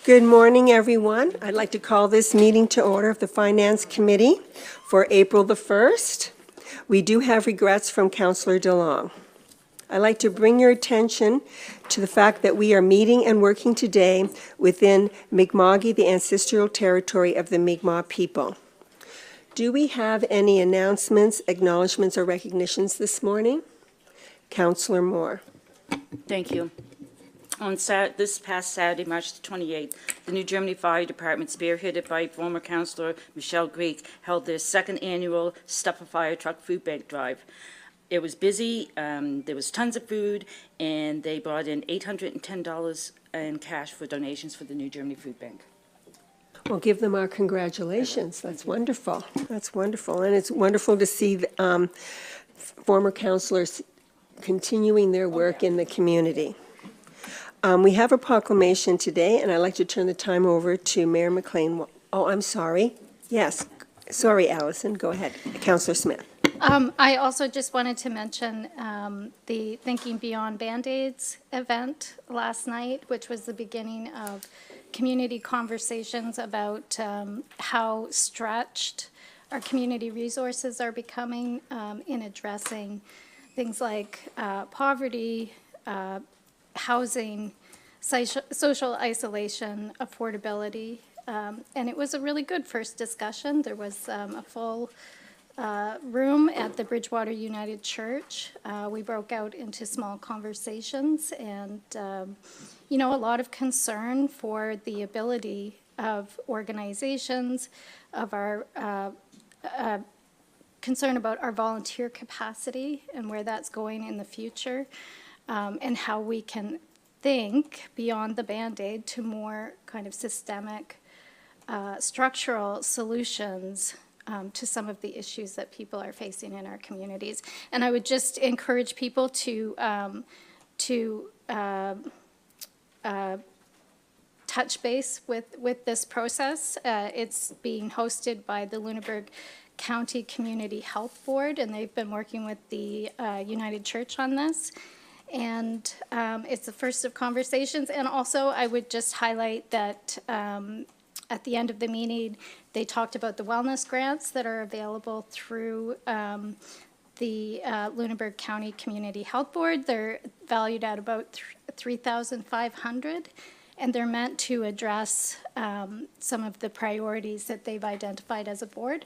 Good morning, everyone. I'd like to call this meeting to order of the Finance Committee for April the 1st. We do have regrets from Councillor DeLong. I'd like to bring your attention to the fact that we are meeting and working today within Mi'kma'ki, the ancestral territory of the Mi'kmaq people. Do we have any announcements, acknowledgements, or recognitions this morning? Councillor Moore. Thank you. On this past Saturday, March the 28th, the New Germany Fire Department, spearheaded by former Councillor Michelle Greek, held their second annual Stuff a Fire Truck Food Bank Drive. It was busy, there was tons of food, and they brought in $810 in cash for donations for the New Germany Food Bank. Well, give them our congratulations. That's wonderful. That's wonderful. And it's wonderful to see former councillors continuing their work in the community. We have a proclamation today, and I'd like to turn the time over to Mayor McLean. Oh, I'm sorry. Yes. Sorry, Allison. Go ahead. Councillor Smith. I also just wanted to mention the Thinking Beyond Band-Aids event last night, which was the beginning of community conversations about how stretched our community resources are becoming in addressing things like poverty, housing, social isolation, affordability, and it was a really good first discussion. There was a full room at the Bridgewater United Church. We broke out into small conversations and, you know, a lot of concern for the ability of organizations, of our concern about our volunteer capacity and where that's going in the future, and how we can think beyond the Band-Aid to more kind of systemic structural solutions to some of the issues that people are facing in our communities. And I would just encourage people to touch base with this process. It's being hosted by the Lunenburg County Community Health Board, and they've been working with the United Church on this. And it's the first of conversations. And also, I would just highlight that at the end of the meeting, they talked about the wellness grants that are available through the Lunenburg County Community Health Board. They're valued at about $3,500, and they're meant to address some of the priorities that they've identified as a board.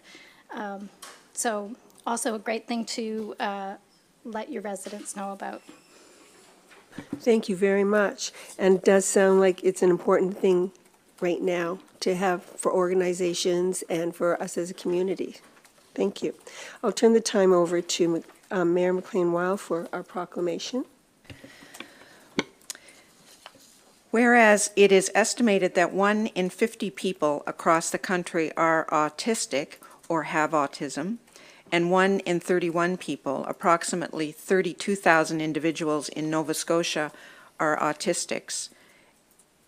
So also a great thing to let your residents know about. Thank you very much. And it does sound like it's an important thing right now to have for organizations and for us as a community. Thank you. I'll turn the time over to Mayor McLean-Weil for our proclamation. Whereas it is estimated that 1 in 50 people across the country are autistic or have autism, and 1 in 31 people, approximately 32,000 individuals in Nova Scotia, are autistics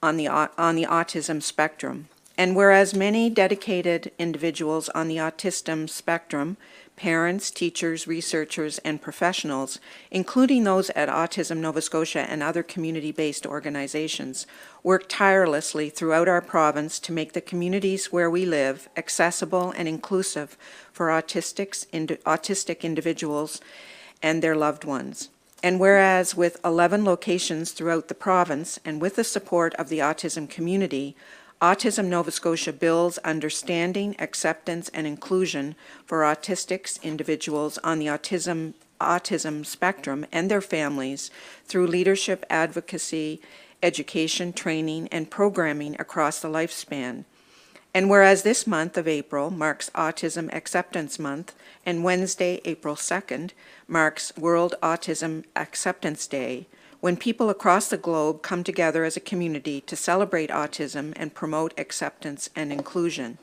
on the autism spectrum. And whereas many dedicated individuals on the autism spectrum, parents, teachers, researchers, and professionals, including those at Autism Nova Scotia and other community-based organizations, work tirelessly throughout our province to make the communities where we live accessible and inclusive for autistic individuals and their loved ones. And whereas with 11 locations throughout the province and with the support of the autism community, Autism Nova Scotia builds understanding, acceptance, and inclusion for autistic individuals on the autism spectrum and their families through leadership, advocacy, education, training, and programming across the lifespan. And whereas this month of April marks Autism Acceptance Month, and Wednesday, April 2nd, marks World Autism Acceptance Day, when people across the globe come together as a community to celebrate autism and promote acceptance and inclusion.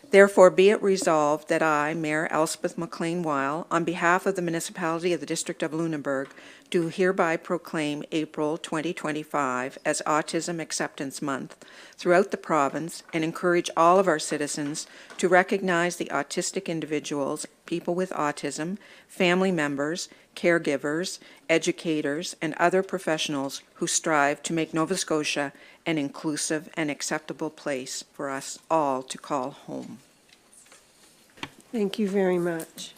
Therefore, be it resolved that I, Mayor Elspeth McLean-Weil, on behalf of the municipality of the District of Lunenburg, do hereby proclaim April 2025 as Autism Acceptance Month throughout the province and encourage all of our citizens to recognize the autistic individuals, people with autism, family members, caregivers, educators, and other professionals who strive to make Nova Scotia an inclusive and acceptable place for us all to call home. Thank you very much.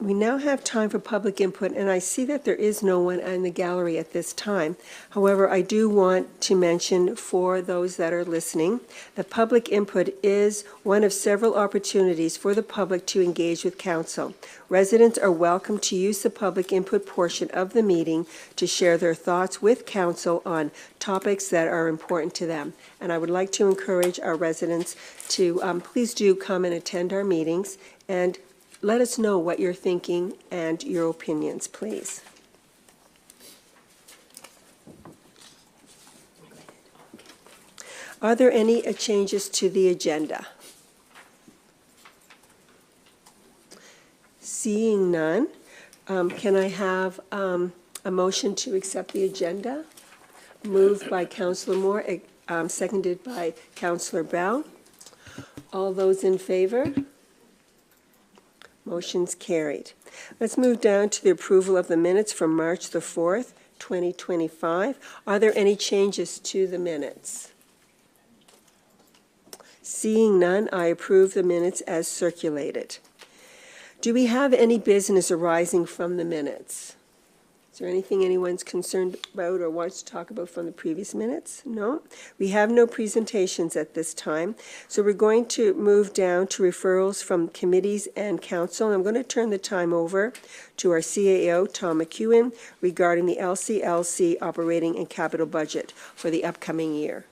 We now have time for public input, and I see that there is no one in the gallery at this time. However, I do want to mention for those that are listening, that public input is one of several opportunities for the public to engage with council. Residents are welcome to use the public input portion of the meeting to share their thoughts with council on topics that are important to them. And I would like to encourage our residents to please do come and attend our meetings, and let us know what you're thinking and your opinions, please. Are there any changes to the agenda? Seeing none, can I have a motion to accept the agenda? Moved by Councillor Moore, seconded by Councillor Bell. All those in favor? Motion's carried. Let's move down to the approval of the minutes from March the 4th, 2025. Are there any changes to the minutes? Seeing none, I approve the minutes as circulated. Do we have any business arising from the minutes? Is there anything anyone's concerned about or wants to talk about from the previous minutes? No? We have no presentations at this time, so we're going to move down to referrals from committees and council. I'm going to turn the time over to our CAO, Tom McEwen, regarding the LCLC operating and capital budget for the upcoming year.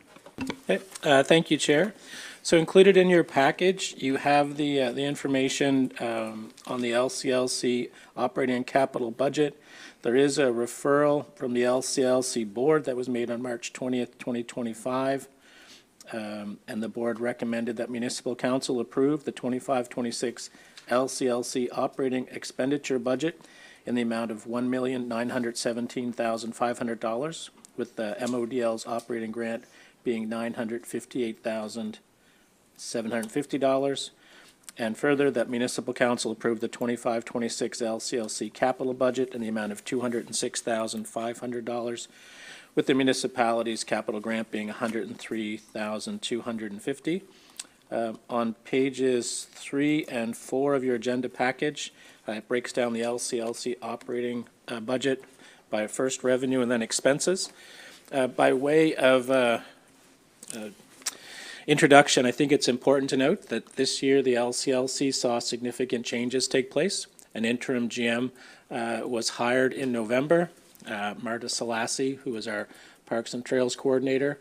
Okay. Thank you, Chair. So included in your package, you have the information on the LCLC operating and capital budget. There is a referral from the LCLC board that was made on March 20th, 2025, and the board recommended that Municipal Council approve the 25-26 LCLC operating expenditure budget in the amount of $1,917,500, with the MODL's operating grant being $958,750. And further, that Municipal Council approved the 25-26 LCLC capital budget in the amount of $206,500, with the municipality's capital grant being $103,250. On pages 3 and 4 of your agenda package, it breaks down the LCLC operating budget by first revenue and then expenses. By way of introduction, I think it's important to note that this year the LCLC saw significant changes take place. An interim GM was hired in November, Marta Selassie, who is our Parks and Trails Coordinator.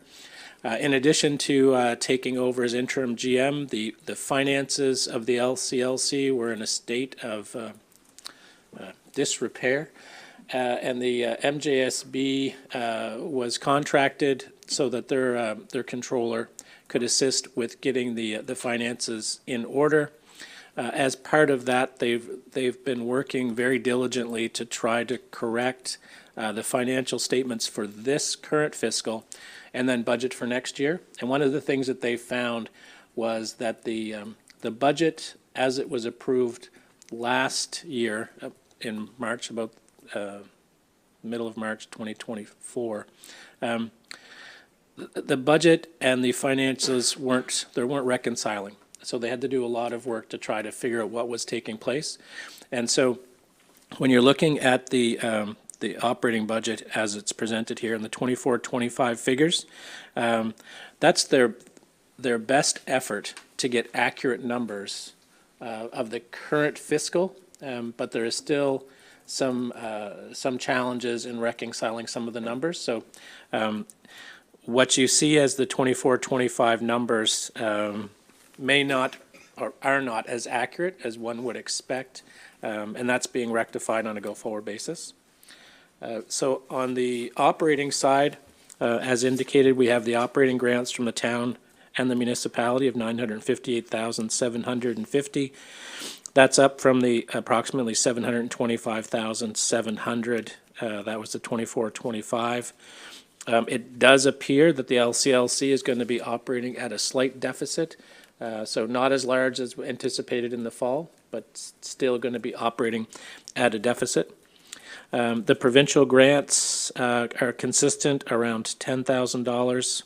In addition to taking over as interim GM, the finances of the LCLC were in a state of disrepair, and the MJSB was contracted so that their controller could assist with getting the finances in order. As part of that, they've been working very diligently to try to correct the financial statements for this current fiscal and then budget for next year. And one of the things that they found was that the budget, as it was approved last year in March, about middle of March 2024, the budget and the finances weren't reconciling. So they had to do a lot of work to try to figure out what was taking place. And so when you're looking at the operating budget as it's presented here in the 24-25 figures, that's their best effort to get accurate numbers of the current fiscal, but there is still some challenges in reconciling some of the numbers. So what you see as the 24-25 numbers may not or are not as accurate as one would expect, and that's being rectified on a go-forward basis. So on the operating side, as indicated, we have the operating grants from the town and the municipality of $958,750. That's up from the approximately $725,700. That was the 24-25. It does appear that the LCLC is going to be operating at a slight deficit, so not as large as anticipated in the fall, but still going to be operating at a deficit. The provincial grants are consistent around $10,000.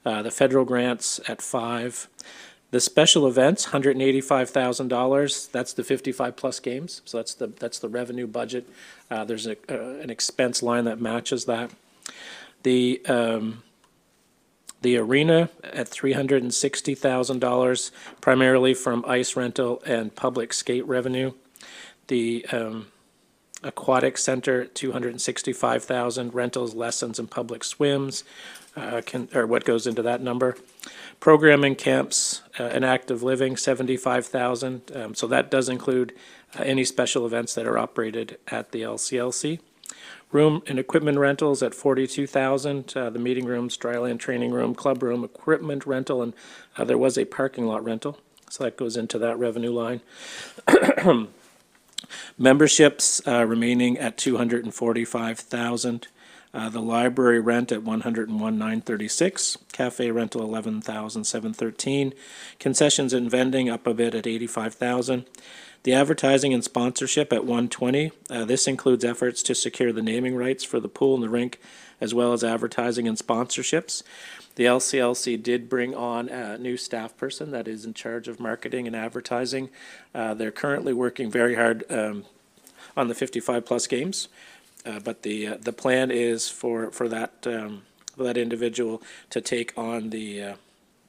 The federal grants at $5,000. The special events, $185,000. That's the 55-plus games. So that's the revenue budget. There's an expense line that matches that. The arena at $360,000, primarily from ice rental and public skate revenue. The aquatic center, $265,000, rentals, lessons, and public swims, or what goes into that number. Programming camps and active living, $75,000. So that does include any special events that are operated at the LCLC. Room and equipment rentals at $42,000. The meeting rooms, dryland training room, club room, equipment rental, and there was a parking lot rental. So that goes into that revenue line. Memberships remaining at $245,000. The library rent at $101,936. Cafe rental $11,713. Concessions and vending up a bit at $85,000. The advertising and sponsorship at $120,000. This includes efforts to secure the naming rights for the pool and the rink, as well as advertising and sponsorships. The LCLC did bring on a new staff person that is in charge of marketing and advertising. They're currently working very hard on the 55-plus games, but the plan is for that individual to take on the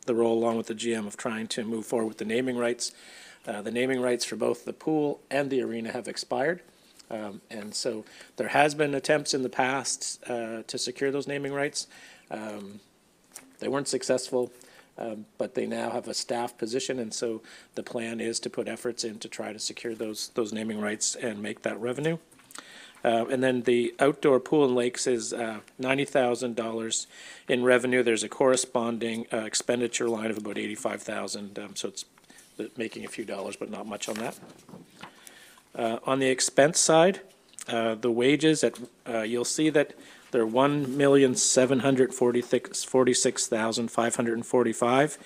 role along with the GM of trying to move forward with the naming rights. The naming rights for both the pool and the arena have expired. And so there has been attempts in the past to secure those naming rights. They weren't successful, but they now have a staff position, and so the plan is to put efforts in to try to secure those naming rights and make that revenue. And then the outdoor pool and lakes is $90,000 in revenue. There's a corresponding expenditure line of about $85,000, so it's making a few dollars, but not much on that. On the expense side, the wages you'll see that they're $1,746,545.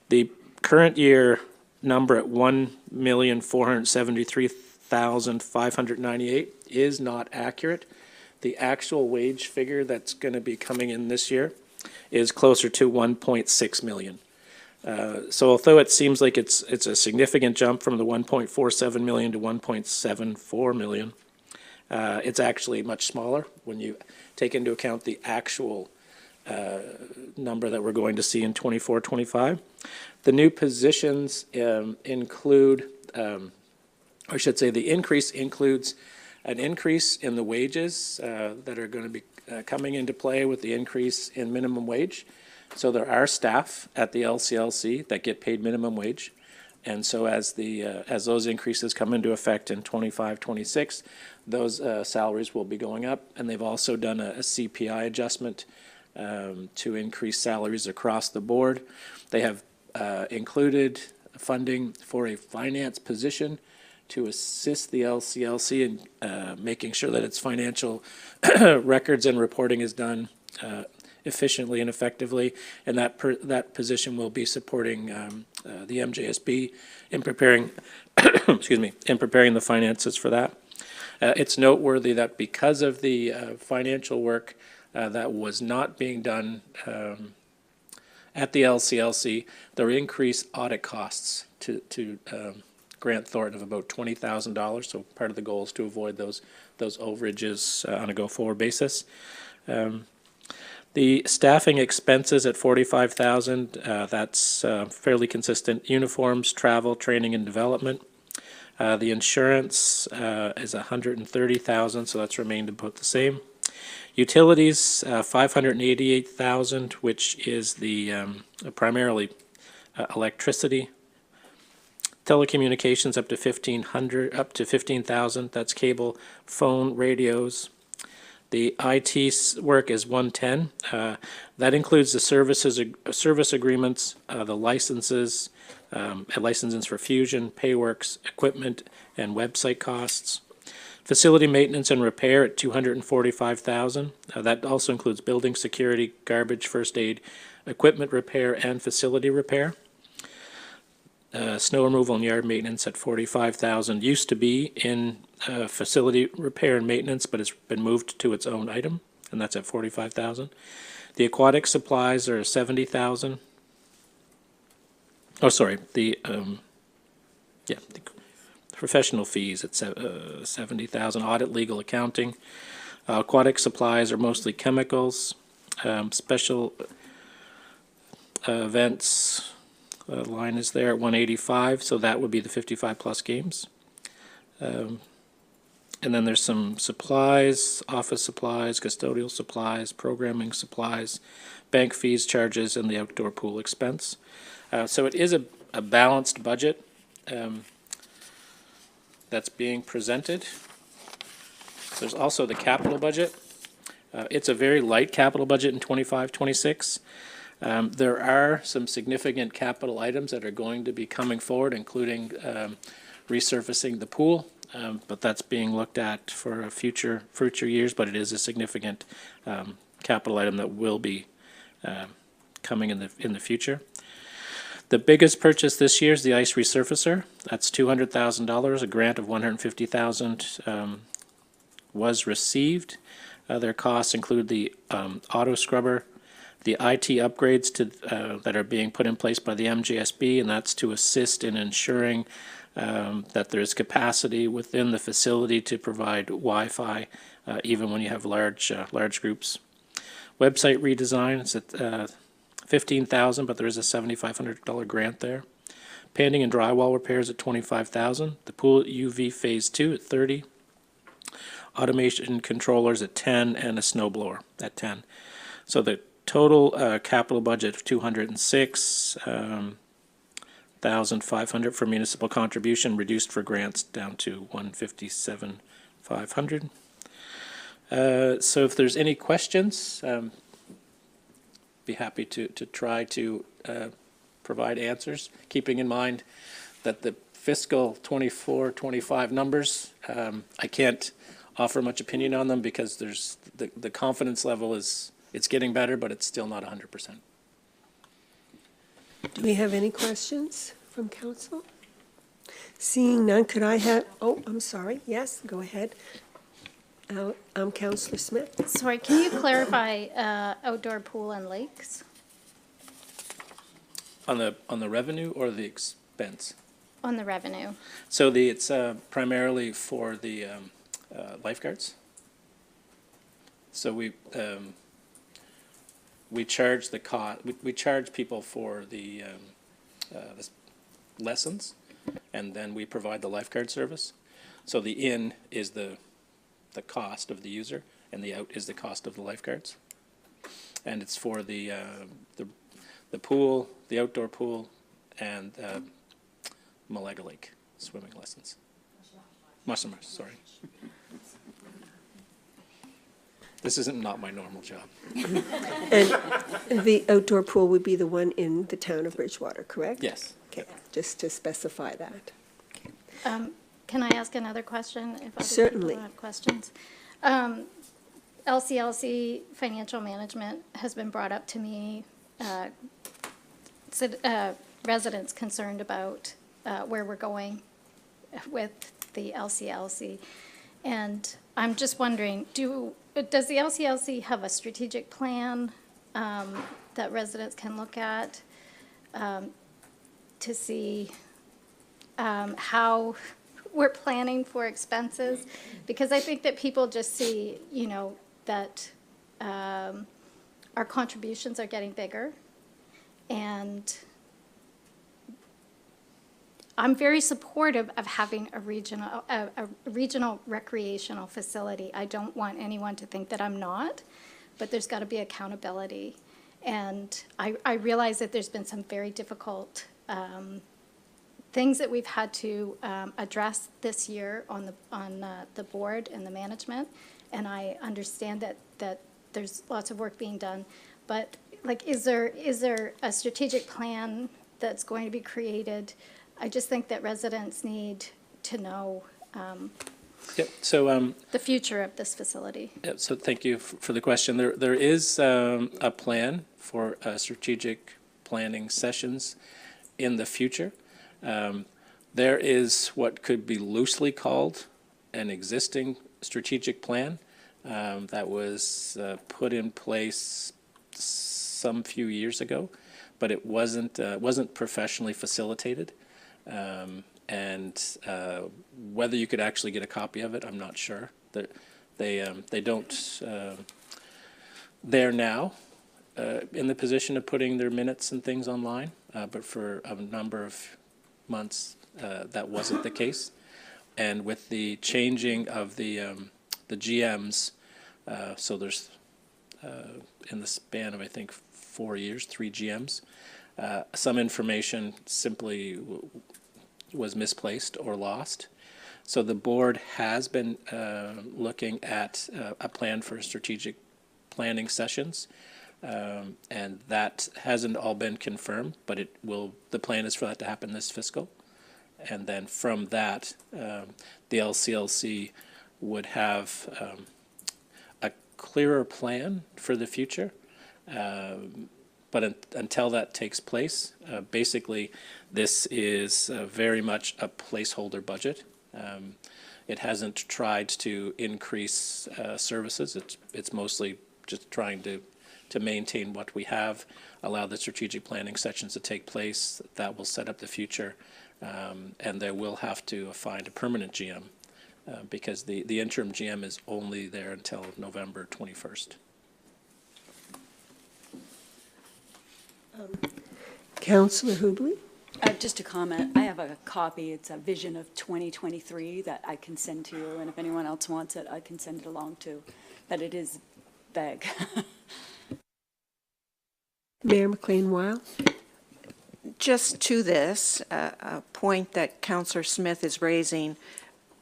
The current year number at $1,473,598 is not accurate. The actual wage figure that's going to be coming in this year is closer to $1.6 million. So although it seems like it's a significant jump from the $1.47 million to $1.74 million, it's actually much smaller when you take into account the actual number that we're going to see in 24-25. The new positions include, I should say the increase includes an increase in the wages that are going to be coming into play with the increase in minimum wage. So there are staff at the LCLC that get paid minimum wage. And so as those increases come into effect in 25-26, those salaries will be going up. And they've also done a CPI adjustment to increase salaries across the board. They have included funding for a finance position to assist the LCLC in making sure that its financial records and reporting is done efficiently and effectively, and that position will be supporting the MJSB in preparing, in preparing the finances for that. It's noteworthy that because of the financial work that was not being done at the LCLC, there were increased audit costs to Grant Thornton of about $20,000. So part of the goal is to avoid those overages on a go-forward basis. The staffing expenses at $45,000, that's fairly consistent. Uniforms, travel, training, and development. The insurance is $130,000, so that's remained about the same. Utilities, $588,000, which is the primarily electricity. Telecommunications up to $15,000. That's cable, phone, radios. The IT work is $110,000. That includes the service agreements, the licenses, licenses for Fusion, Payworks, equipment, and website costs. Facility maintenance and repair at $245,000. That also includes building security, garbage, first aid, equipment repair, and facility repair. Snow removal and yard maintenance at $45,000 used to be in facility repair and maintenance, but it's been moved to its own item, and that's at 45,000. The aquatic supplies are 70,000. Oh, sorry, the professional fees at 70,000. Audit, legal, accounting. Aquatic supplies are mostly chemicals. Special events line is there at 185, so that would be the 55 plus games. And then there's some supplies, office supplies, custodial supplies, programming supplies, bank fees, charges, and the outdoor pool expense. So it is a balanced budget that's being presented. There's also the capital budget. It's a very light capital budget in 25-26. There are some significant capital items that are going to be coming forward, including resurfacing the pool. But that's being looked at for future years, but it is a significant capital item that will be coming in the future. The biggest purchase this year is the ice resurfacer. That's $200,000. A grant of $150,000 was received. Their costs include the auto scrubber, the IT upgrades that are being put in place by the MGSB, and that's to assist in ensuring that there's capacity within the facility to provide Wi-Fi, even when you have large groups. Website redesign is at $15,000, but there is a $7,500 grant there. Painting and drywall repairs at $25,000. The pool UV phase 2 at $30,000. Automation controllers at $10,000, and a snow blower at $10,000. So the total capital budget of $206,500 for municipal contribution, reduced for grants down to $157,500. So if there's any questions, be happy to try to provide answers, keeping in mind that the fiscal 24-25 numbers, I can't offer much opinion on them because there's the confidence level is, it's getting better, but it's still not 100%. Do we have any questions from council? Seeing none, could I have, oh, I'm sorry, yes, go ahead. Councillor Smith. Sorry, can you clarify outdoor pool and lakes? On the revenue or the expense? On the revenue. So it's primarily for the lifeguards. So we charge the cost. We charge people for the lessons, and then we provide the lifeguard service. So the in is the cost of the user, and the out is the cost of the lifeguards. And it's for the pool, the outdoor pool, and Malaga Lake swimming lessons. Musselmarsh, sorry. This isn't not my normal job. And the outdoor pool would be the one in the town of Bridgewater, correct? Yes. Okay, just to specify that. Can I ask another question? If other Certainly. people have questions. LCLC financial management has been brought up to me. Residents concerned about where we're going with the LCLC. And I'm just wondering, does the LCLC have a strategic plan that residents can look at to see how we're planning for expenses? Because I think that people just see, that our contributions are getting bigger. And I'm very supportive of having a regional recreational facility. I don't want anyone to think that I'm not, but there's got to be accountability. And I realize that there's been some very difficult things that we've had to address this year on the board and the management. And I understand that there's lots of work being done. But is there a strategic plan that's going to be created? I just think that residents need to know Yep. So the future of this facility. so thank you for the question. There is a plan for strategic planning sessions in the future. There is what could be loosely called an existing strategic plan that was put in place some few years ago, but it wasn't professionally facilitated. And whether you could actually get a copy of it, I'm not sure. They don't. They're now in the position of putting their minutes and things online, but for a number of months that wasn't the case. And with the changing of the GMs, so there's in the span of I think 4 years, 3 GMs, some information simply was misplaced or lost. So the board has been looking at a plan for strategic planning sessions, and that hasn't all been confirmed, but it will. The plan is for that to happen this fiscal, and then from that, the LCLC would have a clearer plan for the future. But until that takes place, basically, this is very much a placeholder budget. It hasn't tried to increase services. It's mostly just trying to maintain what we have, allow the strategic planning sessions to take place. That will set up the future, and they will have to find a permanent GM because the interim GM is only there until November 21st. Councillor Hubley? Just a comment. I have a copy. It's a vision of 2023 that I can send to you, and if anyone else wants it, I can send it along too. But it is vague. Mayor McLean-Weil? Just to this, a point that Councillor Smith is raising,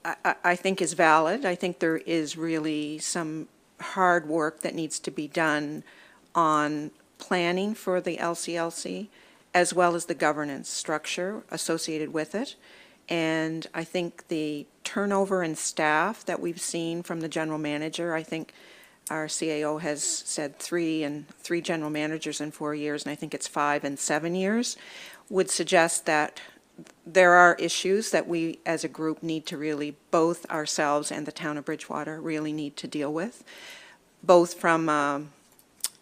I think is valid. I think there is really some hard work that needs to be done on planning for the LCLC, as well as the governance structure associated with it. And I think the turnover in staff that we've seen from the general manager, I think our CAO has said 3 general managers in 4 years, and I think it's 5 and 7 years, would suggest that there are issues that we as a group need to really, both ourselves and the town of Bridgewater, really need to deal with, both from a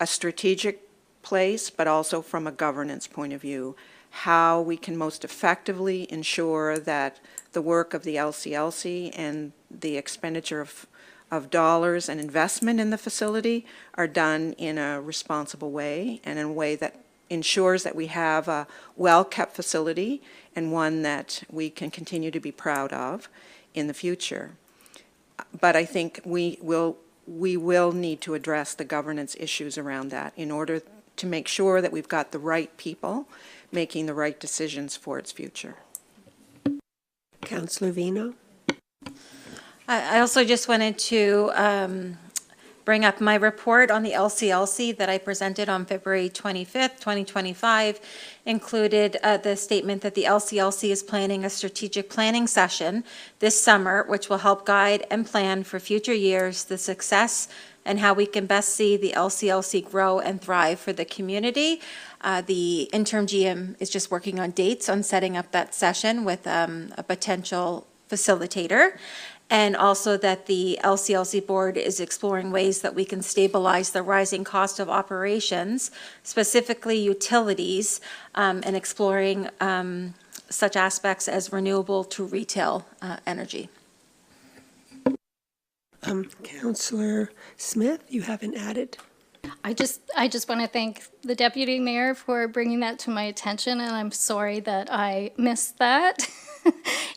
strategic place, but also from a governance point of view, how we can most effectively ensure that the work of the LCLC and the expenditure of dollars and investment in the facility are done in a responsible way and in a way that ensures that we have a well-kept facility and one that we can continue to be proud of in the future. But I think we will need to address the governance issues around that in order to make sure that we've got the right people making the right decisions for its future. Councillor Vino? I also just wanted to bring up my report on the LCLC that I presented on February 25th, 2025, included the statement that the LCLC is planning a strategic planning session this summer, which will help guide and plan for future years the success and how we can best see the LCLC grow and thrive for the community. The interim GM is just working on dates on setting up that session with a potential facilitator. And also that the LCLC board is exploring ways that we can stabilize the rising cost of operations, specifically utilities, and exploring such aspects as renewable to retail energy. Councillor Smith, you haven't added? I just want to thank the deputy mayor for bringing that to my attention, and I'm sorry that I missed that.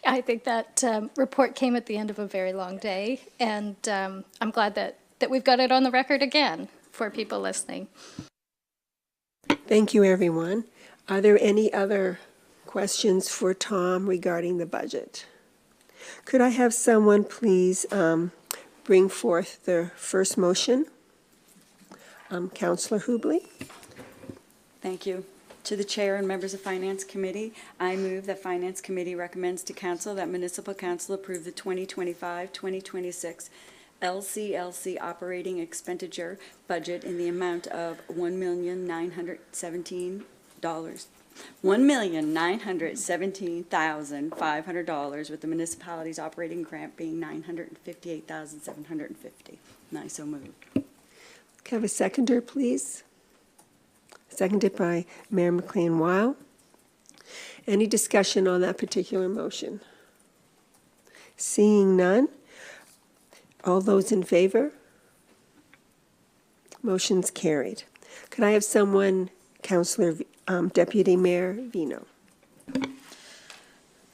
I think that report came at the end of a very long day, and I'm glad that we've got it on the record again for people listening. Thank you, everyone. Are there any other questions for Tom regarding the budget? Could I have someone please bring forth the first motion? Councillor Hubley? Thank you. To the Chair and members of Finance Committee, I move that Finance Committee recommends to Council that Municipal Council approve the 2025-2026 LCLC operating expenditure budget in the amount of $1,917,000 $1,917,500, with the municipality's operating grant being $958,750. And I so move. Can I have a seconder, please? Seconded by Mayor McLean-Weil. Any discussion on that particular motion? Seeing none. All those in favor? Motion's carried. Could I have someone, Deputy Mayor Vino?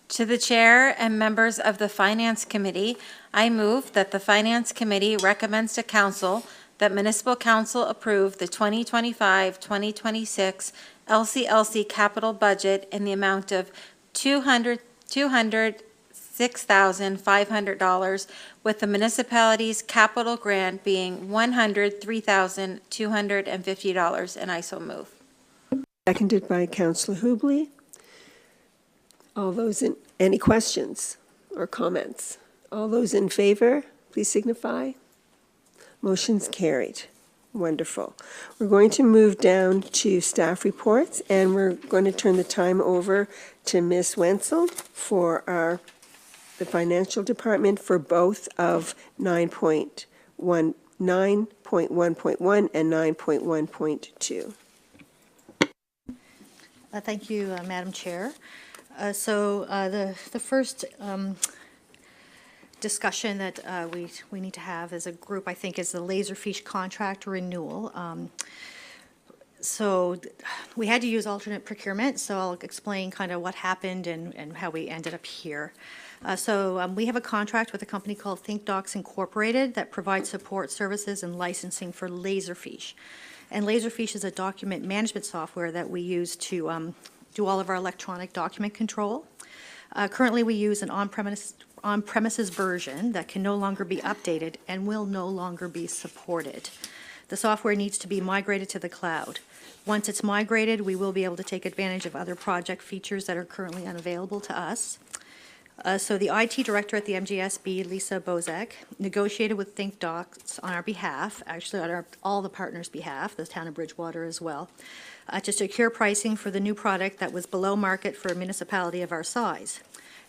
To the Chair and members of the Finance Committee, I move that the Finance Committee recommends to Council that Municipal Council approve the 2025-2026 LCLC capital budget in the amount of $206,500, with the municipality's capital grant being $103,250, and I so move. Seconded by Councillor Hubley. All those in, any questions or comments? All those in favor, please signify. Motion's carried. Wonderful. We're going to move down to staff reports, and we're going to turn the time over to Ms. Wenzel for the financial department for both of 9.1.1 and 9.1.2. Thank you, Madam Chair. The first discussion that we need to have as a group, I think, is the Laserfish contract renewal. We had to use alternate procurement, so I'll explain kind of what happened and how we ended up here. We have a contract with a company called ThinkDocs Incorporated that provides support services and licensing for Laserfish. And Laserfish is a document management software that we use to do all of our electronic document control. Currently, we use an on-premises version that can no longer be updated and will no longer be supported. The software needs to be migrated to the cloud. Once it's migrated, we will be able to take advantage of other project features that are currently unavailable to us. The IT director at the MGSB, Lisa Bozek, negotiated with ThinkDocs on our behalf, actually on all the partners' behalf, the town of Bridgewater as well, to secure pricing for the new product that was below market for a municipality of our size.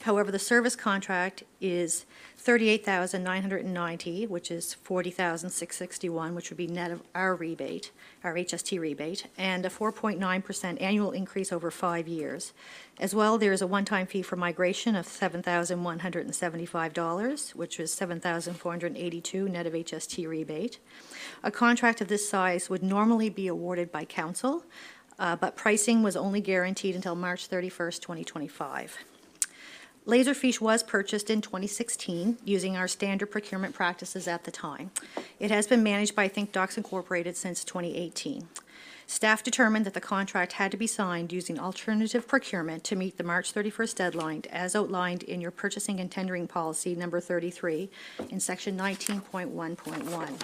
However, the service contract is $38,990, which is $40,661, which would be net of our rebate, our HST rebate, and a 4.9% annual increase over 5 years. As well, there is a one-time fee for migration of $7,175, which was $7,482 net of HST rebate. A contract of this size would normally be awarded by council, but pricing was only guaranteed until March 31st, 2025. Laserfish was purchased in 2016 using our standard procurement practices at the time. It has been managed by ThinkDocs Incorporated since 2018. Staff determined that the contract had to be signed using alternative procurement to meet the March 31st deadline as outlined in your purchasing and tendering policy number 33 in section 19.1.1.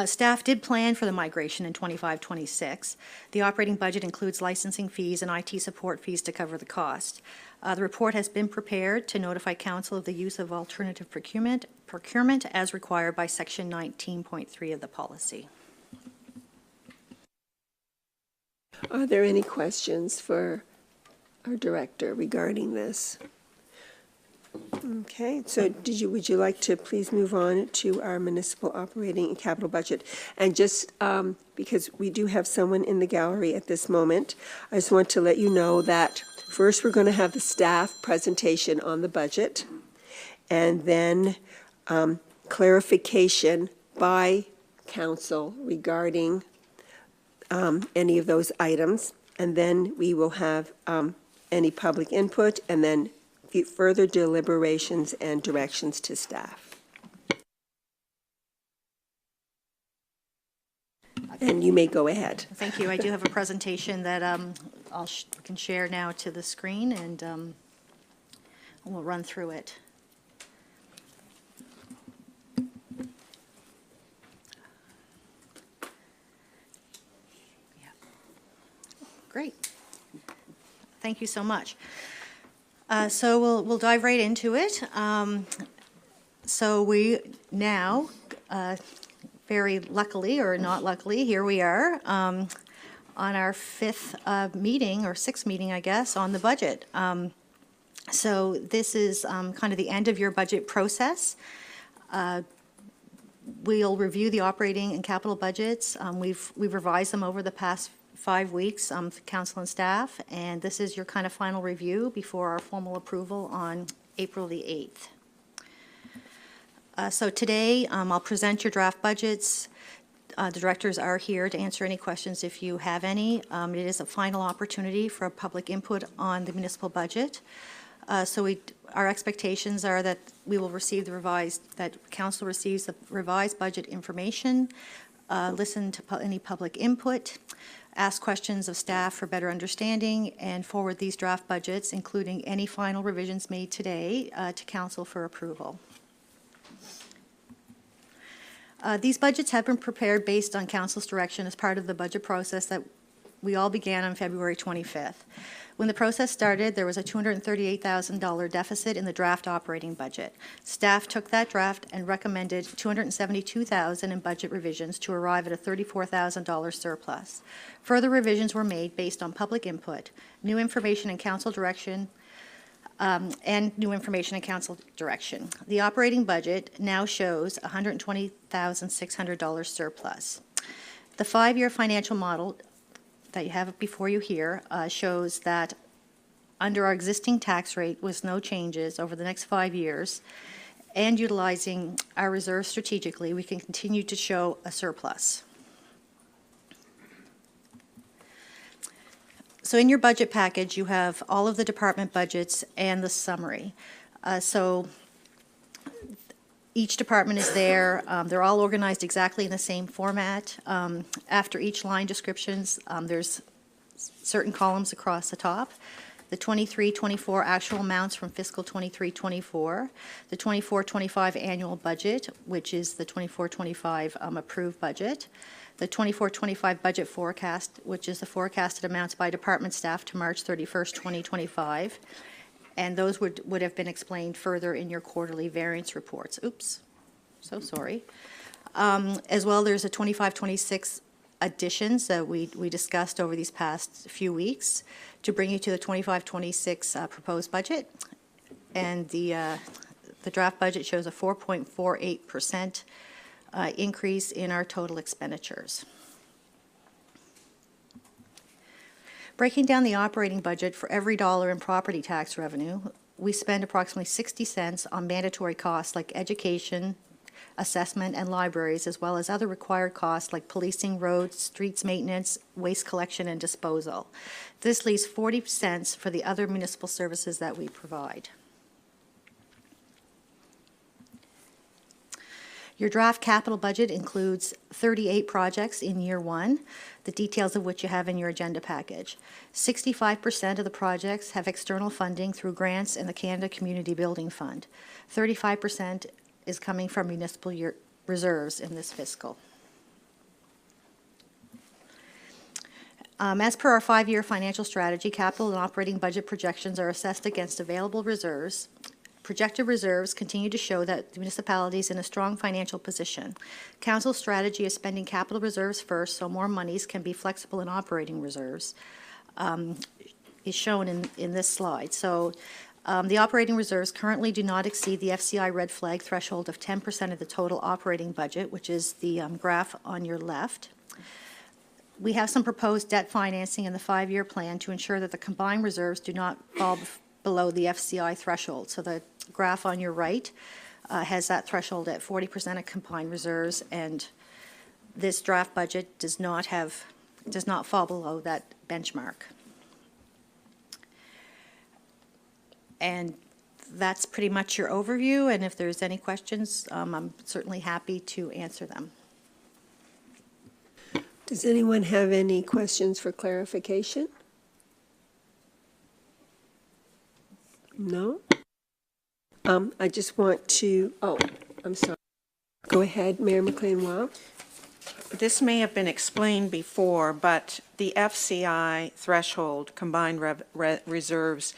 Staff did plan for the migration in 25-26. The operating budget includes licensing fees and IT support fees to cover the cost. The report has been prepared to notify council of the use of alternative procurement as required by section 19.3 of the policy. Are there any questions for our director regarding this? Okay, so would you like to please move on to our municipal operating and capital budget? And just because we do have someone in the gallery at this moment, I just want to let you know that first we're going to have the staff presentation on the budget, and then clarification by council regarding any of those items, and then we will have any public input, and then further deliberations and directions to staff. And you may go ahead. Thank you. I do have a presentation that can share now to the screen, and we'll run through it. Great. Thank you so much. So we'll dive right into it. So we now, very luckily or not luckily, here we are on our fifth meeting, or sixth meeting, I guess, on the budget. So this is kind of the end of your budget process. We'll review the operating and capital budgets. We've revised them over the past 5 weeks, council and staff, and this is your kind of final review before our formal approval on April the 8th. So today, I'll present your draft budgets. The directors are here to answer any questions if you have any. It is a final opportunity for public input on the municipal budget. Our expectations are that we will receive that council receives the revised budget information, listen to any public input, ask questions of staff for better understanding, and forward these draft budgets, including any final revisions made today, to council for approval. These budgets have been prepared based on council's direction as part of the budget process that we all began on February 25th. When the process started, there was a $238,000 deficit in the draft operating budget. Staff took that draft and recommended $272,000 in budget revisions to arrive at a $34,000 surplus. Further revisions were made based on public input, new information and council direction, The operating budget now shows $120,600 surplus. The 5-year financial model that you have before you here shows that under our existing tax rate with no changes over the next 5 years and utilizing our reserves strategically, we can continue to show a surplus. So in your budget package, you have all of the department budgets and the summary. So each department is there. They're all organized exactly in the same format. After each line descriptions, there's certain columns across the top. The 23-24 actual amounts from fiscal 23-24, the 24-25 annual budget, which is the 24-25 approved budget, the 24-25 budget forecast, which is the forecasted amounts by department staff to March 31st, 2025, and those would have been explained further in your quarterly variance reports. Oops, so sorry. As well, there's a 25-26 additions that we discussed over these past few weeks to bring you to the 25-26 proposed budget. And the draft budget shows a 4.48% increase in our total expenditures. Breaking down the operating budget, for every dollar in property tax revenue, we spend approximately 60 cents on mandatory costs like education, assessment, and libraries, as well as other required costs like policing, roads, streets maintenance, waste collection, and disposal. This leaves 40 cents for the other municipal services that we provide. Your draft capital budget includes 38 projects in year one, the details of which you have in your agenda package. 65% of the projects have external funding through grants and the Canada Community Building Fund. 35% is coming from municipal reserves in this fiscal. As per our 5-year financial strategy, capital and operating budget projections are assessed against available reserves. Projected reserves continue to show that the municipality is in a strong financial position. Council's strategy is spending capital reserves first so more monies can be flexible in operating reserves, is shown in this slide. So the operating reserves currently do not exceed the FCI red flag threshold of 10% of the total operating budget, which is the graph on your left. We have some proposed debt financing in the 5-year plan to ensure that the combined reserves do not fall below the FCI threshold. So the graph on your right has that threshold at 40% of combined reserves, and this draft budget does not fall below that benchmark. And that's pretty much your overview, and if there's any questions, I'm certainly happy to answer them. Does anyone have any questions for clarification? No? I just want to, I'm sorry. Go ahead, Mayor McLean-Weil. This may have been explained before, but the FCI threshold, combined reserves,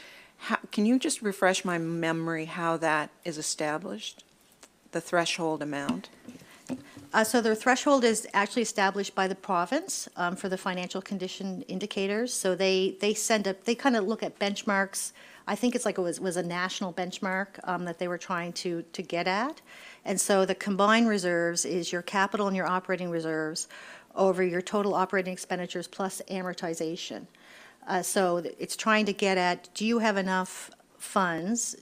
can you just refresh my memory how that is established, the threshold amount? So their threshold is actually established by the province for the financial condition indicators. So they kind of look at benchmarks. I think it's like it was a national benchmark that they were trying to get at. And so the combined reserves is your capital and your operating reserves over your total operating expenditures plus amortization. So it's trying to get at, do you have enough funds,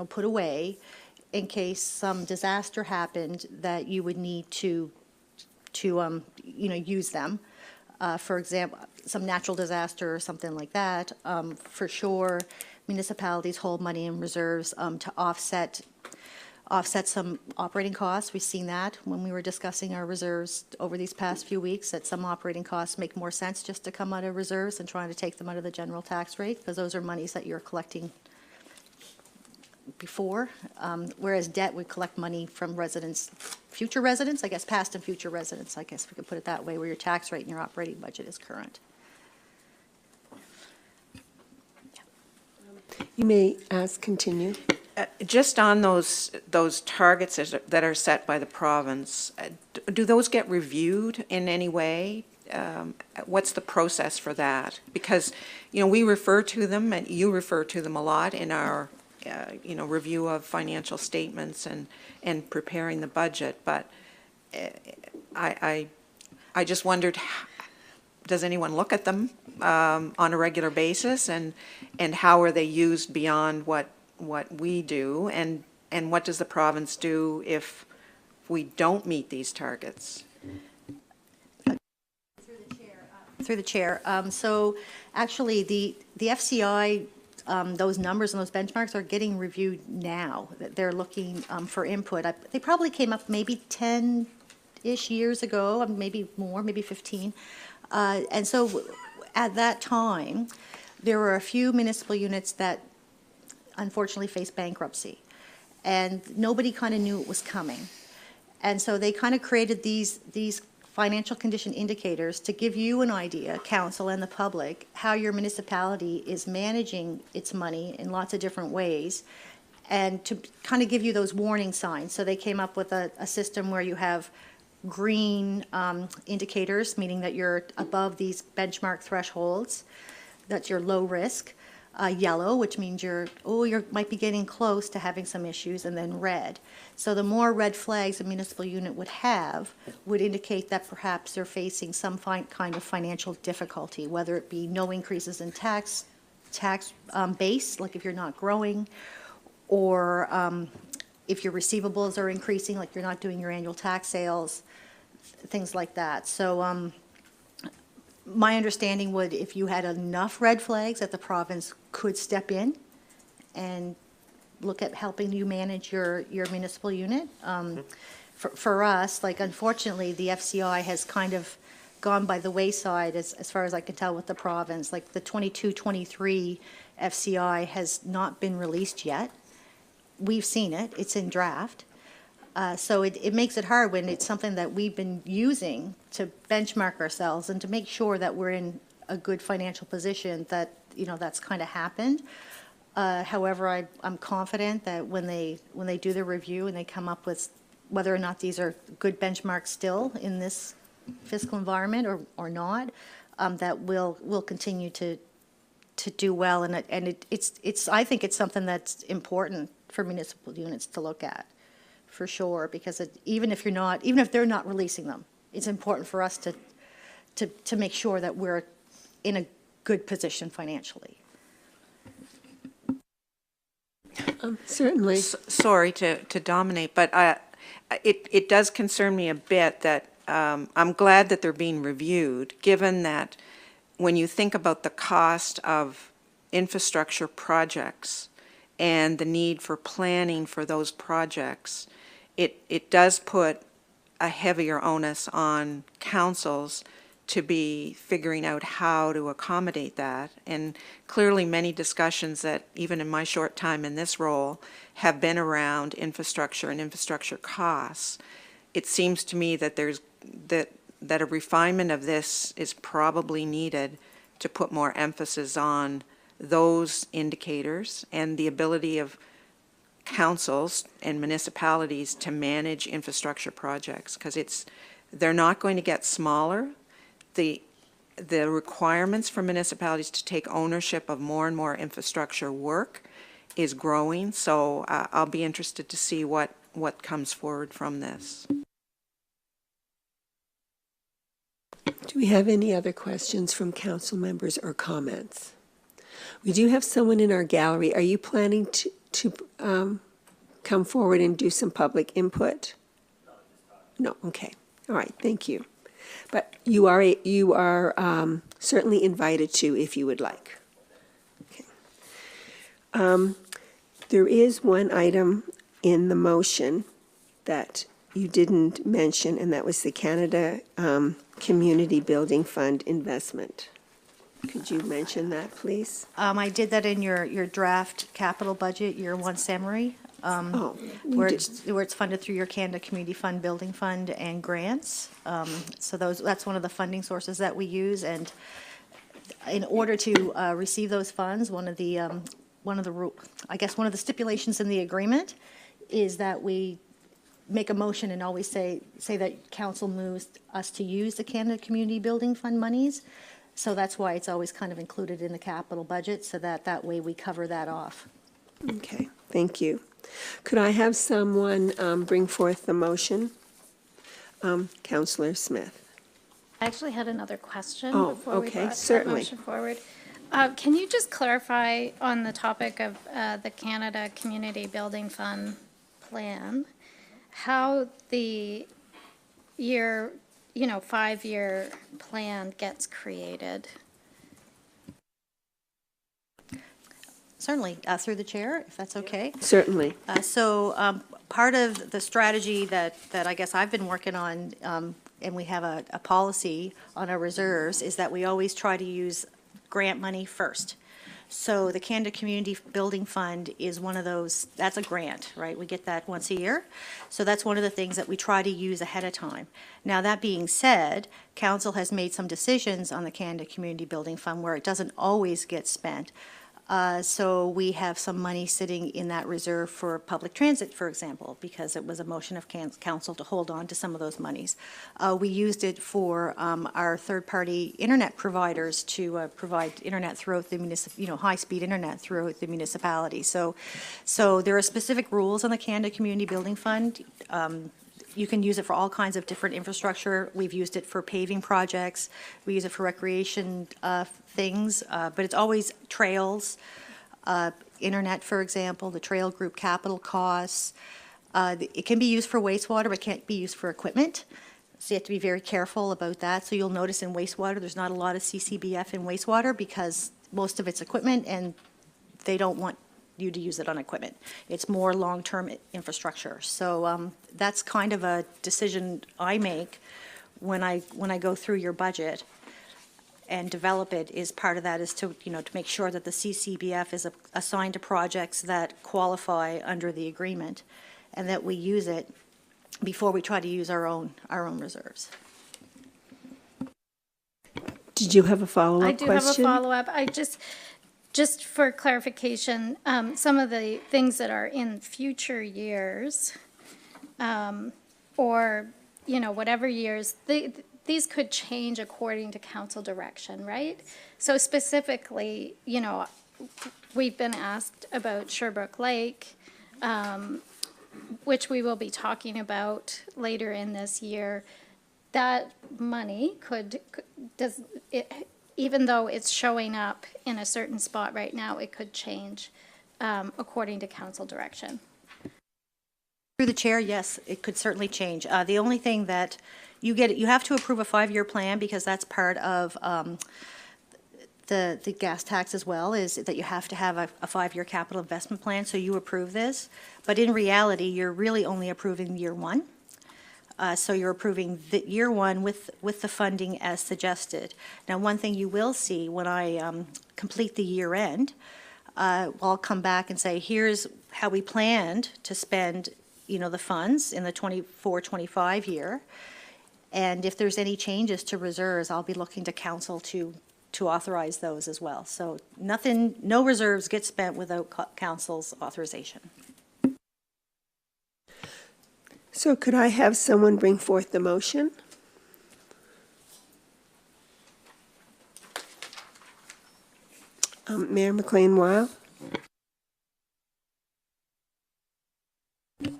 put away in case some disaster happened that you would need to use them. For example, some natural disaster or something like that. For sure, municipalities hold money in reserves to offset some operating costs. We've seen that when we were discussing our reserves over these past few weeks, that some operating costs make more sense just to come out of reserves than trying to take them out of the general tax rate, because those are monies that you're collecting before, whereas debt would collect money from residents, future residents, I guess past and future residents, I guess we could put it that way, where your tax rate and your operating budget is current. You may continue. Just on those targets that are set by the province, do those get reviewed in any way? What's the process for that? Because, we refer to them, and you refer to them a lot in our review of financial statements and preparing the budget, but I just wondered, does anyone look at them on a regular basis, and how are they used beyond what we do, and what does the province do if we don't meet these targets? Through the chair. So actually the FCI, those numbers and those benchmarks are getting reviewed now. They're looking for input. They probably came up maybe 10-ish years ago, maybe more, maybe 15. And so at that time, there were a few municipal units that unfortunately faced bankruptcy. And nobody kind of knew it was coming. And so they kind of created these financial condition indicators to give you an idea, council and the public, how your municipality is managing its money in lots of different ways, and to kind of give you those warning signs. So they came up with a system where you have green indicators, meaning that you're above these benchmark thresholds, that you're low risk. Yellow, which means you might be getting close to having some issues, and then red. So the more red flags a municipal unit would have would indicate that perhaps they're facing some kind of financial difficulty, whether it be no increases in tax base, like if you're not growing, or if your receivables are increasing, like you're not doing your annual tax sales, things like that. So my understanding would, if you had enough red flags, that the province could step in and look at helping you manage your municipal unit. For us, like, unfortunately, the FCI has kind of gone by the wayside as far as I can tell with the province. Like the 22-23 FCI has not been released yet. We've seen it, it's in draft. So it makes it hard when it's something that we've been using to benchmark ourselves and to make sure that we're in a good financial position, that, that's kind of happened. However, I'm confident that when they do the review and they come up with whether or not these are good benchmarks still in this fiscal environment or not, that we'll continue to do well. And it's I think it's something that's important for municipal units to look at, for sure, because even if they're not releasing them, it's important for us to make sure that we're in a good position financially. Certainly. Sorry to dominate, but it does concern me a bit that I'm glad that they're being reviewed, given that when you think about the cost of infrastructure projects and the need for planning for those projects, it does put a heavier onus on councils to be figuring out how to accommodate that. And clearly many discussions that, even in my short time in this role, have been around infrastructure and infrastructure costs. It seems to me that that a refinement of this is probably needed to put more emphasis on those indicators and the ability of councils and municipalities to manage infrastructure projects, because they're not going to get smaller. The requirements for municipalities to take ownership of more and more infrastructure work is growing, so I'll be interested to see what comes forward from this. Do we have any other questions from council members or comments? We do have someone in our gallery. Are you planning to come forward and do some public input? No, okay. All right, thank you. But you are certainly invited to if you would like. Okay. There is one item in the motion that you didn't mention, and that was the Canada Community Building Fund investment. Could you mention that, please? I did that in your draft capital budget, year one summary, where it's funded through your Canada Community Fund, Building Fund, and grants. So that's one of the funding sources that we use, and in order to receive those funds, one of the stipulations in the agreement is that we make a motion and always say that council moves us to use the Canada Community Building Fund monies. So that's why it's always kind of included in the capital budget, so that way we cover that off. Okay, thank you. Could I have someone bring forth the motion? Councillor Smith. I actually had another question Oh, before we okay, brought that certainly. motion forward. Can you just clarify on the topic of the Canada Community Building Fund plan, how the 5-year plan gets created? Certainly, through the chair, if that's okay. Certainly. So part of the strategy that I guess I've been working on, and we have a policy on our reserves, is that we always try to use grant money first. So the Canada Community Building Fund is one of those, that's a grant, right? We get that once a year. So that's one of the things that we try to use ahead of time. Now, that being said, council has made some decisions on the Canada Community Building Fund where it doesn't always get spent. So we have some money sitting in that reserve for public transit, for example, because it was a motion of council to hold on to some of those monies. We used it for our third-party internet providers to provide internet throughout the high-speed internet throughout the municipality. So there are specific rules on the Canada Community Building Fund. You can use it for all kinds of different infrastructure. We've used it for paving projects. We use it for recreation things, but it's always trails, internet, for example, the trail group capital costs. It can be used for wastewater, but can't be used for equipment. So you have to be very careful about that. So you'll notice in wastewater, there's not a lot of CCBF in wastewater because most of it's equipment and they don't want you to use it on equipment. It's more long-term infrastructure. So that's kind of a decision I make when I go through your budget and develop it. Is part of that is to make sure that the CCBF is assigned to projects that qualify under the agreement, and that we use it before we try to use our own reserves. Did you have a follow-up I do question? have a follow-up. Just for clarification, some of the things that are in future years, or, whatever years, these could change according to council direction, right? So specifically, we've been asked about Sherbrooke Lake, which we will be talking about later in this year. That money even though it's showing up in a certain spot right now, it could change according to council direction. Through the chair, yes, it could certainly change. The only thing that you have to approve a 5-year plan because that's part of the gas tax as well, is that you have to have a 5-year capital investment plan, so you approve this. But in reality, you're really only approving year one. So you're approving the year one with the funding as suggested. Now, one thing you will see when I complete the year end, I'll come back and say, here's how we planned to spend, the funds in the 24-25 year. And if there's any changes to reserves, I'll be looking to council to authorize those as well. So no reserves get spent without council's authorization. So could I have someone bring forth the motion? Mayor McLean-Weil?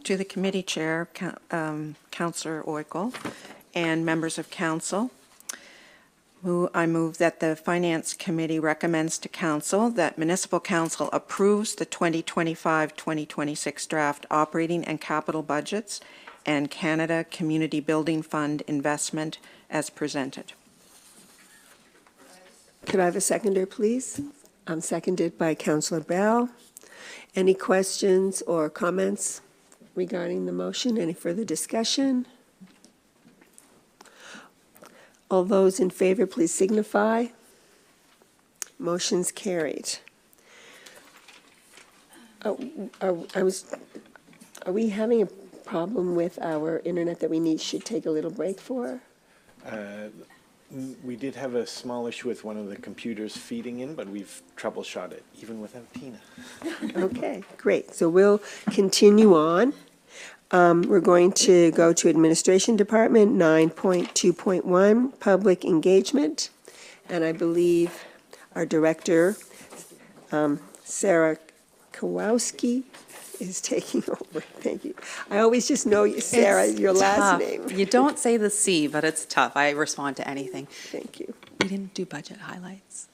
To the committee chair, Councillor Oikel, and members of council, I move that the Finance Committee recommends to council that Municipal Council approves the 2025-2026 draft operating and capital budgets and Canada Community Building Fund investment as presented. Could I have a seconder, please? Seconded by Councillor Bell. Any questions or comments regarding the motion? Any further discussion? All those in favor, please signify. Motion's carried. Are we having a problem with our internet that should take a little break for? We did have a small issue with one of the computers feeding in, but we've troubleshot it, even without Tina. Okay, great. So we'll continue on. We're going to go to Administration Department, 9.2.1, Public Engagement. And I believe our Director, Sarah Kowalski, is taking over. Thank you. I always just know you, Sarah, It's your last tough. name. You don't say the C, but it's tough. I respond to anything. Thank you. We didn't do budget highlights.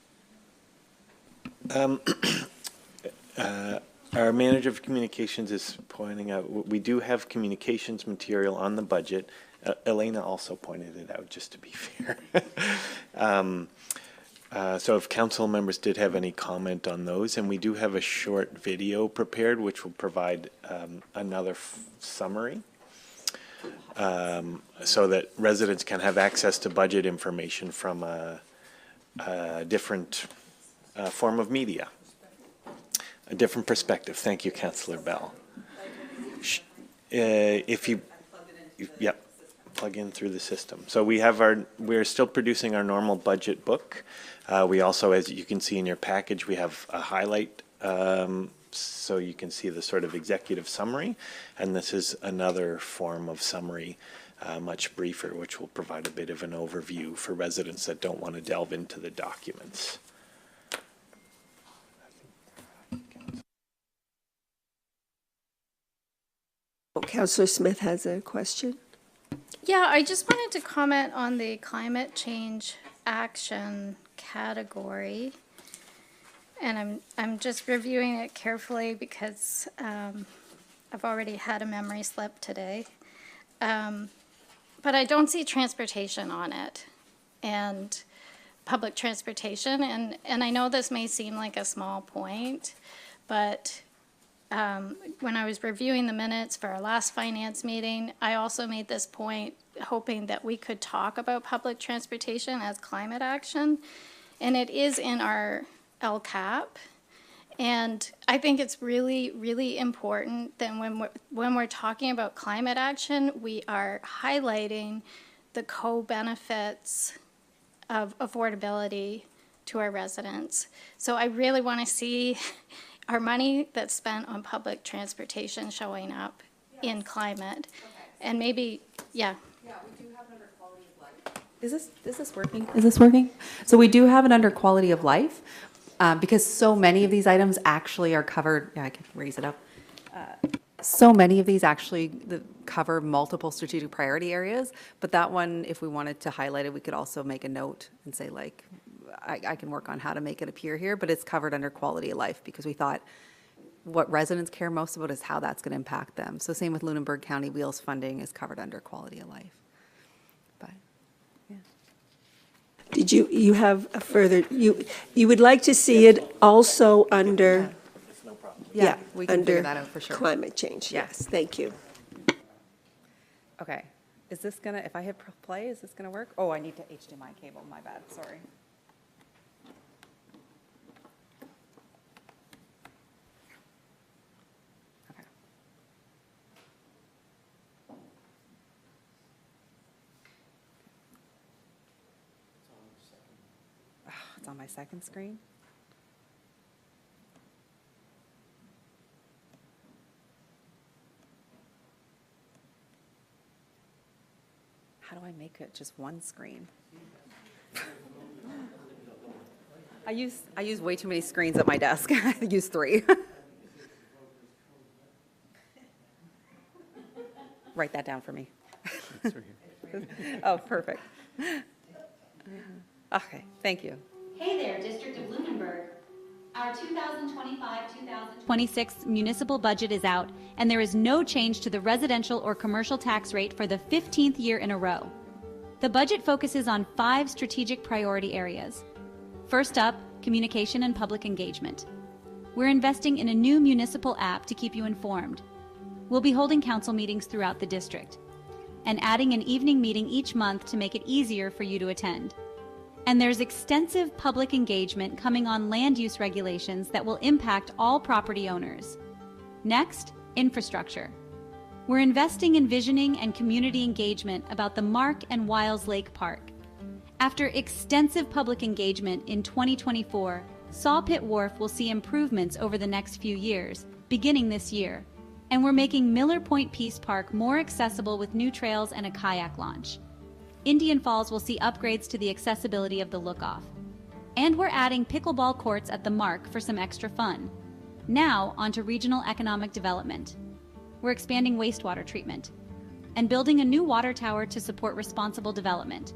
Our manager of communications is pointing out, we do have communications material on the budget. Elena also pointed it out, just to be fair. So if council members did have any comment on those, and we do have a short video prepared, which will provide another summary, so that residents can have access to budget information from a different form of media. A different perspective. Thank you, Councillor Bell. If you, yep, plug in through the system. So we're still producing our normal budget book. We also, as you can see in your package, we have a highlight, so you can see the sort of executive summary. And this is another form of summary, much briefer, which will provide a bit of an overview for residents that don't want to delve into the documents. Councillor Smith has a question. Yeah, I just wanted to comment on the climate change action category. And I'm just reviewing it carefully because I've already had a memory slip today. But I don't see transportation on it, and public transportation. And I know this may seem like a small point, but when I was reviewing the minutes for our last finance meeting, I also made this point, hoping that we could talk about public transportation as climate action. And it is in our LCAP. And I think it's really, really important that when we're talking about climate action, we are highlighting the co-benefits of affordability to our residents. So I really want to see our money that's spent on public transportation showing up in climate. And maybe, yeah. Yeah, we do have it under quality of life. Is this working? Is this working? So we do have it under quality of life, because so many of these items actually are covered. Yeah, I can raise it up. So many of these actually cover multiple strategic priority areas, but that one, if we wanted to highlight it, we could also make a note and say, like, I can work on how to make it appear here, but it's covered under quality of life because we thought what residents care most about is how that's going to impact them. So same with Lunenburg County Wheels funding is covered under quality of life. But yeah. Did you have a further, you would like to see it also under, Yeah, we can figure under that out for sure. climate change? Yeah. Yes, thank you. Okay, is this gonna, if I hit play, is this gonna work? Oh, I need to HDMI cable, my bad, sorry. Okay. Oh, it's on my second screen? I make it just one screen? I use way too many screens at my desk. I use 3. Write that down for me. Oh, perfect. Okay, thank you. Hey there, District of Lunenburg. Our 2025-2026 municipal budget is out, and there is no change to the residential or commercial tax rate for the 15th year in a row. The budget focuses on 5 strategic priority areas. First up, communication and public engagement. We're investing in a new municipal app to keep you informed. We'll be holding council meetings throughout the district and adding an evening meeting each month to make it easier for you to attend. And there's extensive public engagement coming on land use regulations that will impact all property owners. Next, infrastructure. We're investing in visioning and community engagement about the Mark and Wiles Lake Park. After extensive public engagement in 2024, Saw Pit Wharf will see improvements over the next few years, beginning this year. And we're making Miller Point Peace Park more accessible with new trails and a kayak launch. Indian Falls will see upgrades to the accessibility of the Lookoff. And we're adding pickleball courts at the Mark for some extra fun. Now, onto regional economic development. We're expanding wastewater treatment and building a new water tower to support responsible development.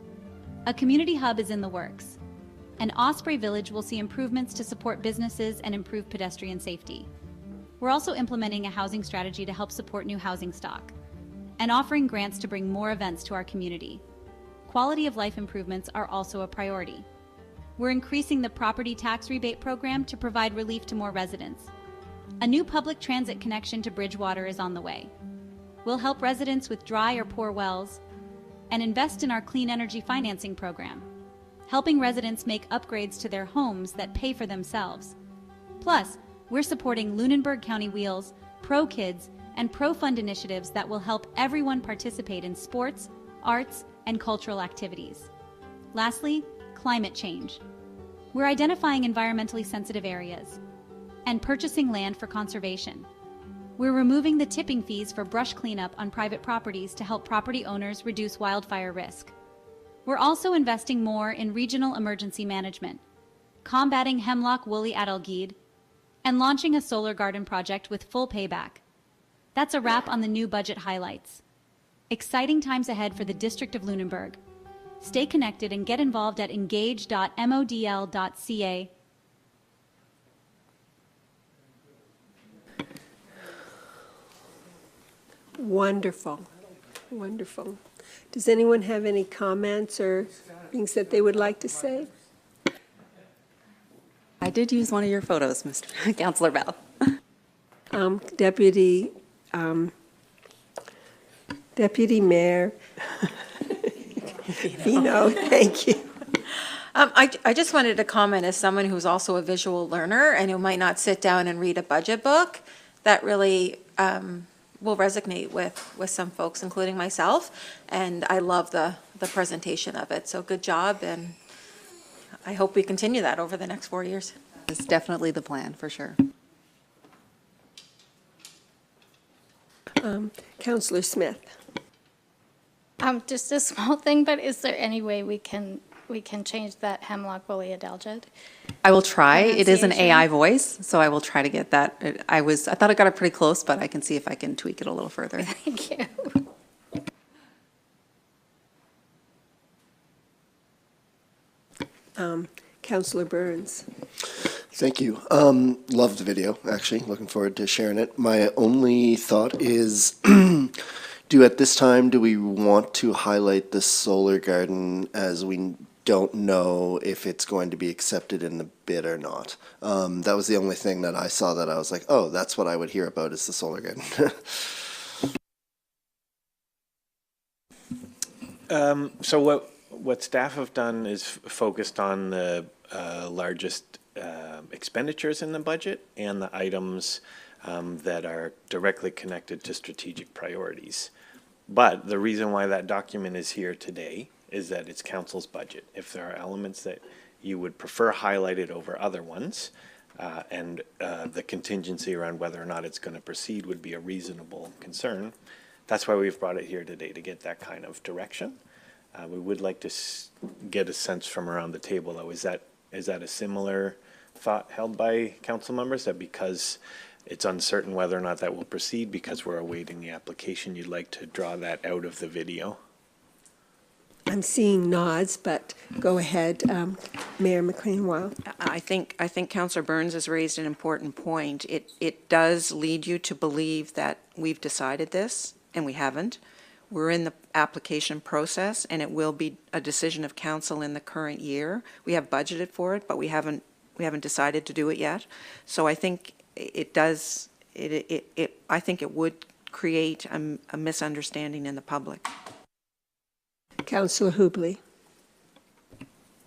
A community hub is in the works. And Osprey Village will see improvements to support businesses and improve pedestrian safety. We're also implementing a housing strategy to help support new housing stock and offering grants to bring more events to our community. Quality of life improvements are also a priority. We're increasing the property tax rebate program to provide relief to more residents. A new public transit connection to Bridgewater is on the way. We'll help residents with dry or poor wells and invest in our clean energy financing program, helping residents make upgrades to their homes that pay for themselves. Plus, we're supporting Lunenburg County Wheels, Pro Kids, and Pro Fund initiatives that will help everyone participate in sports, arts, and cultural activities. Lastly, climate change. We're identifying environmentally sensitive areas and purchasing land for conservation. We're removing the tipping fees for brush cleanup on private properties to help property owners reduce wildfire risk. We're also investing more in regional emergency management, combating hemlock woolly adelgid, and launching a solar garden project with full payback. That's a wrap on the new budget highlights. Exciting times ahead for the District of Lunenburg. Stay connected and get involved at engage.modl.ca. Wonderful, wonderful. Does anyone have any comments or things that they would like to say? I did use one of your photos, Mr. Councillor Bell. Deputy Mayor Vino, thank you. I just wanted to comment as someone who's also a visual learner and who might not sit down and read a budget book, that really will resonate with some folks, including myself. And I love the presentation of it. So good job, and I hope we continue that over the next 4 years. It's definitely the plan, for sure. Councillor Smith. Just a small thing, but is there any way we can change that hemlock woolly adelgid? I will try. It is an Pronunciation. AI voice, so I will try to get that. I thought I got it pretty close, but I can see if I can tweak it a little further. Thank you. Councillor Burns. Thank you. Loved the video, actually. Looking forward to sharing it. My only thought is, at this time, do we want to highlight the solar garden, as we don't know if it's going to be accepted in the bid or not? That was the only thing that I saw that I was like, oh, that's what I would hear about, is the solar garden. So what staff have done is focused on the largest expenditures in the budget and the items that are directly connected to strategic priorities. But the reason why that document is here today is that it's council's budget. If there are elements that you would prefer highlighted over other ones, and the contingency around whether or not it's going to proceed would be a reasonable concern, that's why we've brought it here today, to get that kind of direction. We would like to get a sense from around the table, though. Is that a similar thought held by council members, that because it's uncertain whether or not that will proceed because we're awaiting the application, you'd like to draw that out of the video? I'm seeing nods, but go ahead, Mayor McLean-Weil. I think Councillor Burns has raised an important point. It does lead you to believe that we've decided this, and we haven't. We're in the application process, and it will be a decision of council in the current year. We have budgeted for it, but we haven't decided to do it yet. So I think it does, I think it would create a misunderstanding in the public. Councillor Hubley.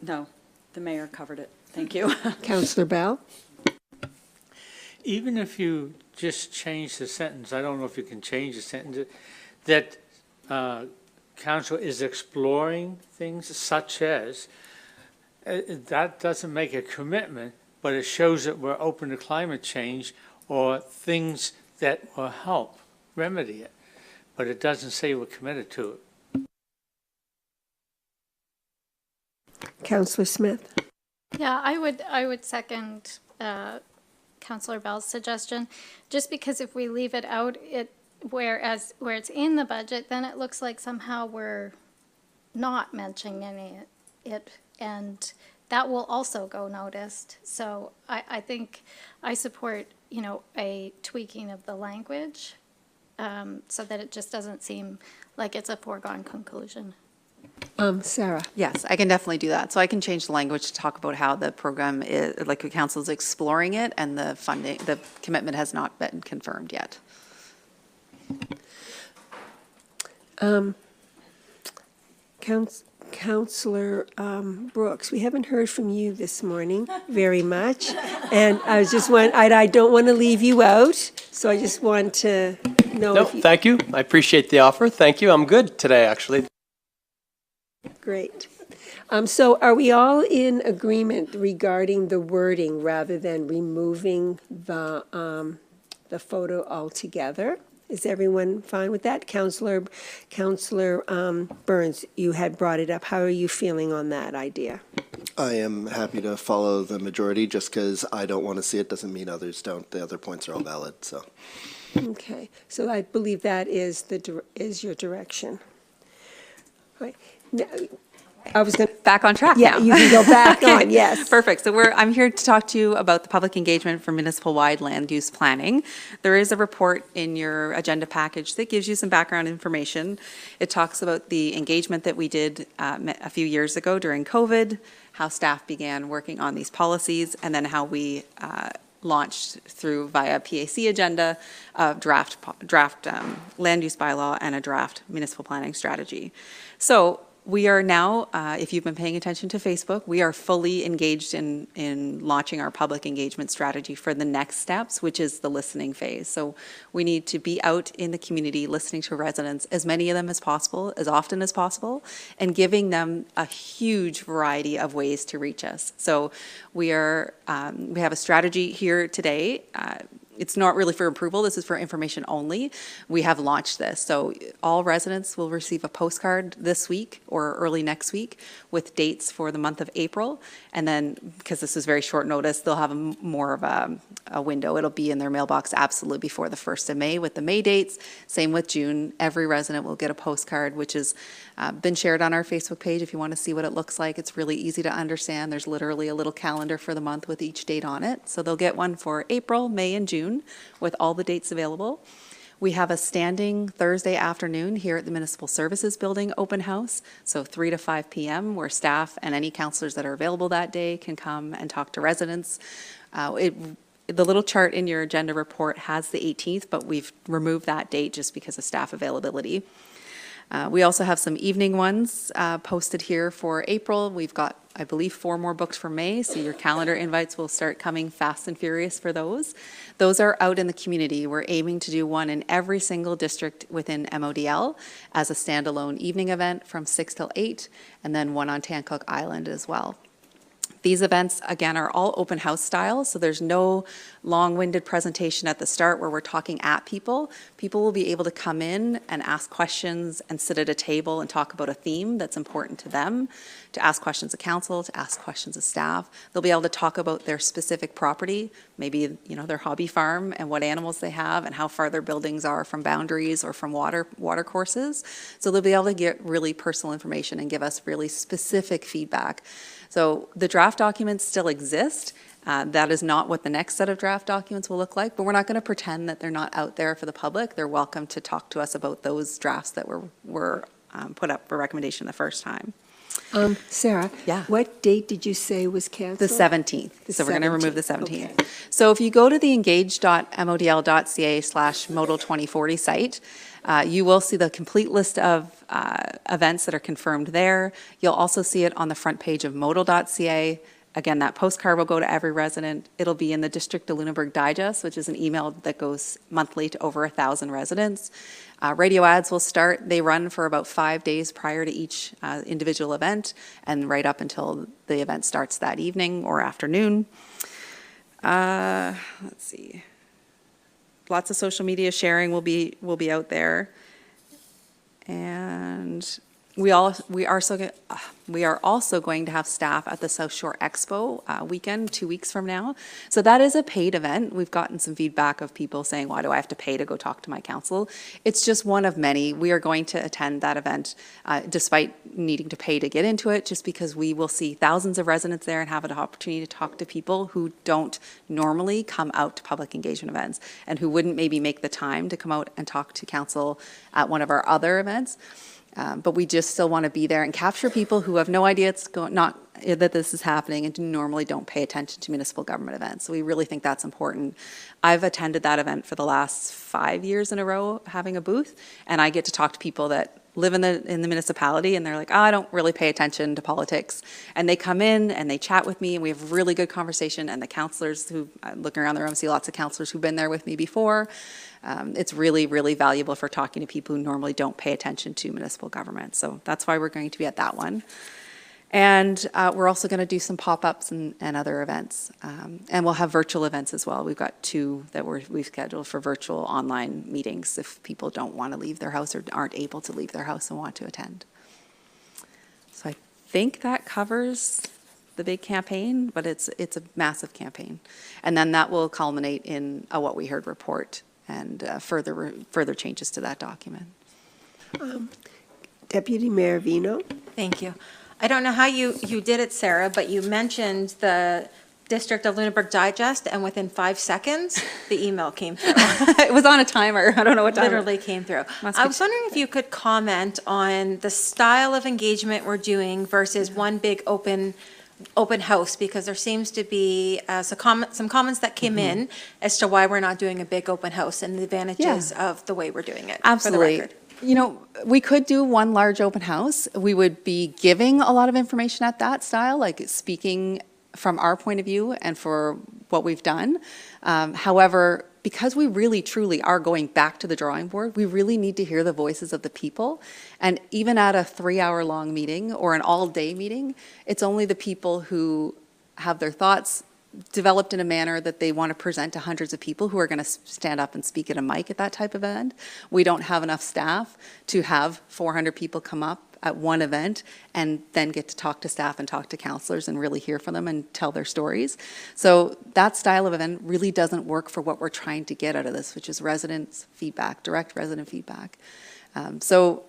No, the mayor covered it. Thank you. Councillor Bell. Even if you just change the sentence, I don't know if you can change the sentence, that council is exploring things such as, that doesn't make a commitment, but it shows that we're open to climate change or things that will help remedy it. But it doesn't say we're committed to it. Councillor Smith. Yeah, I would second Councillor Bell's suggestion, just because if we leave it out, where it's in the budget, then it looks like somehow we're not mentioning it, and that will also go noticed. So I think I support, a tweaking of the language, so that it just doesn't seem like it's a foregone conclusion. Sarah. Yes, I can definitely do that. So I can change the language to talk about how the program is, like the council is exploring it, and the funding, the commitment has not been confirmed yet. Councillor Brooks, we haven't heard from you this morning very much, and I don't want to leave you out, so I just want to know. No, thank you. I appreciate the offer. Thank you. I'm good today, actually. Great. So are we all in agreement regarding the wording rather than removing the photo altogether? Is everyone fine with that? Councillor Burns, you had brought it up. How are you feeling on that idea? I am happy to follow the majority. Just because I don't want to see it doesn't mean others don't. The other points are all valid, so. Okay, so I believe that is your direction. Right. Now, I was going to... Back on track Yeah, now. you can go back on, yes. Perfect. So I'm here to talk to you about the public engagement for municipal-wide land use planning. There is a report in your agenda package that gives you some background information. It talks about the engagement that we did a few years ago during COVID, how staff began working on these policies, and then how we launched via PAC agenda, draft land use bylaw and a draft municipal planning strategy. So we are now, if you've been paying attention to Facebook, we are fully engaged in launching our public engagement strategy for the next steps, which is the listening phase. So we need to be out in the community listening to residents, as many of them as possible, as often as possible, and giving them a huge variety of ways to reach us. So we have a strategy here today. It's not really for approval, this is for information only. We have launched this, so all residents will receive a postcard this week or early next week with dates for the month of April. And then, because this is very short notice, they'll have more of a window. It'll be in their mailbox absolutely before the 1st of May with the May dates. Same with June. Every resident will get a postcard, which has been shared on our Facebook page if you want to see what it looks like. It's really easy to understand. There's literally a little calendar for the month with each date on it. So they'll get one for April, May, and June with all the dates available. We have a standing Thursday afternoon here at the Municipal Services Building open house, so 3 to 5 p.m., where staff and any councillors that are available that day can come and talk to residents. The little chart in your agenda report has the 18th, but we've removed that date just because of staff availability. We also have some evening ones posted here for April. We've got, I believe, 4 more booked for May, so your calendar invites will start coming fast and furious for those. Those are out in the community. We're aiming to do one in every single district within MODL as a standalone evening event from 6 till 8, and then one on Tancook Island as well. These events, again, are all open house style, so there's no long-winded presentation at the start where we're talking at people. People will be able to come in and ask questions and sit at a table and talk about a theme that's important to them, to ask questions of council, to ask questions of staff. They'll be able to talk about their specific property, maybe, you know, their hobby farm and what animals they have and how far their buildings are from boundaries or from water courses. So they'll be able to get really personal information and give us really specific feedback. So the draft documents still exist. That is not what the next set of draft documents will look like, but we're not going to pretend that they're not out there for the public. They're welcome to talk to us about those drafts that were put up for recommendation the first time. Sarah? Yeah. What date did you say was canceled? The 17th. So we're going to remove the 17th. Okay. So if you go to the engage.modl.ca/modal 2040 site, you will see the complete list of events that are confirmed there. You'll also see it on the front page of modal.ca. Again, that postcard will go to every resident. It'll be in the District of Lunenburg Digest, which is an email that goes monthly to over 1,000 residents. Radio ads will start. They run for about 5 days prior to each individual event and right up until the event starts that evening or afternoon. Let's see. Lots of social media sharing will be out there. And we are also going to have staff at the South Shore Expo weekend, 2 weeks from now. So that is a paid event. We've gotten some feedback of people saying, why do I have to pay to go talk to my council? It's just one of many. We are going to attend that event despite needing to pay to get into it, just because we will see thousands of residents there and have an opportunity to talk to people who don't normally come out to public engagement events and who wouldn't maybe make the time to come out and talk to council at one of our other events. But we just still want to be there and capture people who have no idea that this is happening and normally don't pay attention to municipal government events. So we really think that's important. I've attended that event for the last 5 years in a row, having a booth, and I get to talk to people that live in the municipality, and they're like, I don't really pay attention to politics. And they come in and they chat with me, and we have really good conversation. And the councillors who, looking around the room, see lots of councillors who've been there with me before. It's really, really valuable for talking to people who normally don't pay attention to municipal government. So that's why we're going to be at that one. And we're also going to do some pop-ups and other events. And we'll have virtual events as well. We've got 2 that we've scheduled for virtual online meetings if people don't want to leave their house or aren't able to leave their house and want to attend. So I think that covers the big campaign, but it's a massive campaign. And then that will culminate in a What We Heard report and further changes to that document. Deputy Mayor Vino? Thank you. I don't know how you did it, Sarah, but you mentioned the District of Lunenburg Digest, and within 5 seconds, the email came through. It was on a timer. I don't know what time. Literally came through. I was wondering if you could comment on the style of engagement we're doing versus one big open house, because there seems to be some comments that came in as to why we're not doing a big open house and the advantages of the way we're doing it. Absolutely. For the record. You know, we could do one large open house. We would be giving a lot of information at that style, like speaking from our point of view and for what we've done. However, because we really truly are going back to the drawing board, we really need to hear the voices of the people. And even at a 3-hour-long meeting or an all-day meeting, it's only the people who have their thoughts developed in a manner that they want to present to hundreds of people who are going to stand up and speak at a mic at that type of event. We don't have enough staff to have 400 people come up at one event and then get to talk to staff and talk to councillors and really hear from them and tell their stories. So that style of event really doesn't work for what we're trying to get out of this, which is residents' feedback, direct resident feedback. So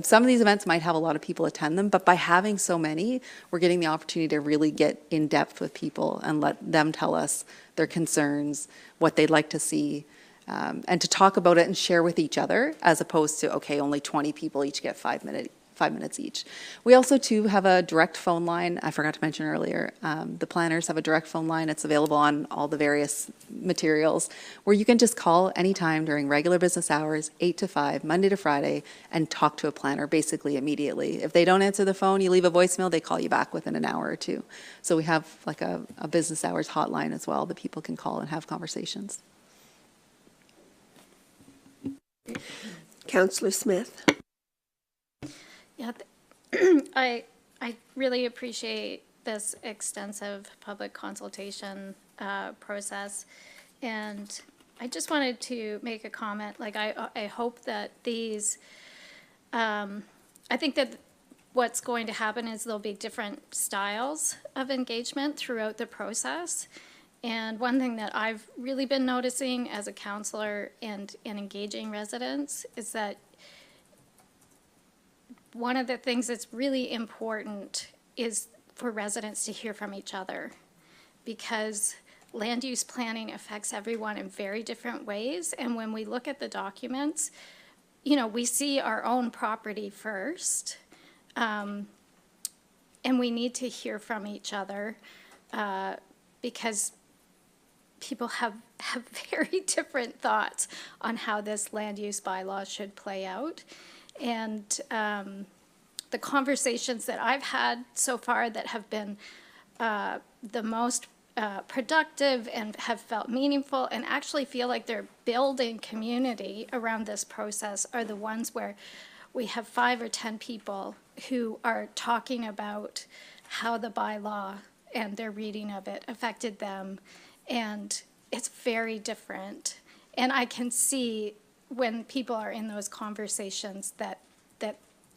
some of these events might have a lot of people attend them, but by having so many, we're getting the opportunity to really get in depth with people and let them tell us their concerns, what they'd like to see, and to talk about it and share with each other, as opposed to, okay, only 20 people each get 5 minutes each. We also, too, have a direct phone line. I forgot to mention earlier, the planners have a direct phone line. It's available on all the various materials, where you can just call anytime during regular business hours, 8 to 5, Monday to Friday, and talk to a planner basically immediately. If they don't answer the phone, you leave a voicemail, they call you back within an hour or two. So we have like a business hours hotline as well that people can call and have conversations. Councillor Smith? Yeah, I really appreciate this extensive public consultation process. And I just wanted to make a comment, like I hope that these, I think that what's going to happen is there'll be different styles of engagement throughout the process. And one thing that I've really been noticing as a counselor and engaging residents is that one of the things that's really important is for residents to hear from each other, because land use planning affects everyone in very different ways. And when we look at the documents, you know, we see our own property first, and we need to hear from each other because people have very different thoughts on how this land use bylaw should play out. And the conversations that I've had so far that have been the most productive and have felt meaningful and actually feel like they're building community around this process are the ones where we have 5 or 10 people who are talking about how the bylaw and their reading of it affected them. And it's very different. And I can see when people are in those conversations that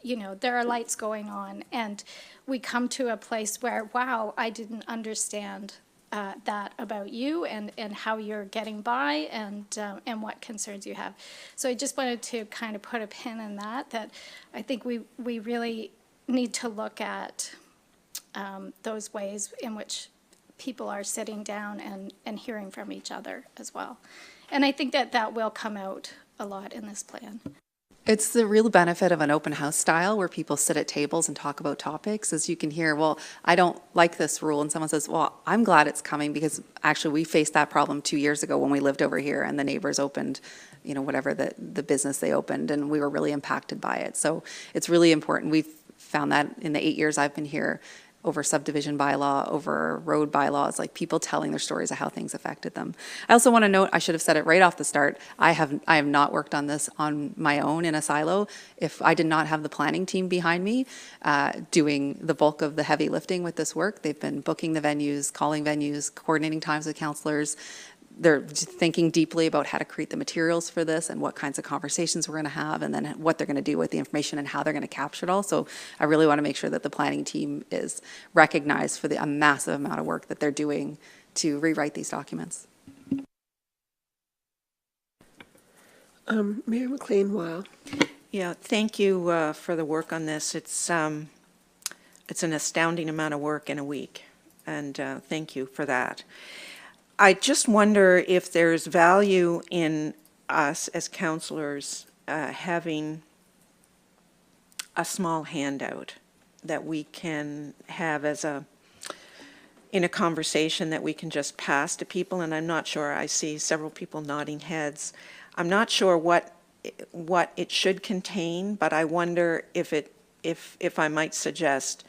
you know, there are lights going on, and we come to a place where, wow, I didn't understand that about you and how you're getting by and what concerns you have. So I just wanted to kind of put a pin in that I think we really need to look at those ways in which people are sitting down and hearing from each other as well. And I think that will come out a lot in this plan. It's the real benefit of an open house style where people sit at tables and talk about topics, as you can hear, well, I don't like this rule, and someone says, well, I'm glad it's coming because actually we faced that problem 2 years ago when we lived over here and the neighbors opened, you know, whatever the business they opened, and we were really impacted by it. So it's really important. We've found that in the 8 years I've been here, over subdivision bylaw, over road bylaws, like people telling their stories of how things affected them. I also want to note, I should have said it right off the start, I have not worked on this on my own in a silo. If I did not have the planning team behind me doing the bulk of the heavy lifting with this work, they've been booking the venues, calling venues, coordinating times with counselors. They're thinking deeply about how to create the materials for this and what kinds of conversations we're going to have, and then what they're going to do with the information and how they're going to capture it all. So I really want to make sure that the planning team is recognized for a massive amount of work that they're doing to rewrite these documents. Mayor McLean-Weil. Yeah, thank you for the work on this. It's an astounding amount of work in a week, and thank you for that. I just wonder if there's value in us as counselors having a small handout that we can have in a conversation that we can just pass to people. And I'm not sure, I see several people nodding heads. I'm not sure what it should contain, but I wonder if I might suggest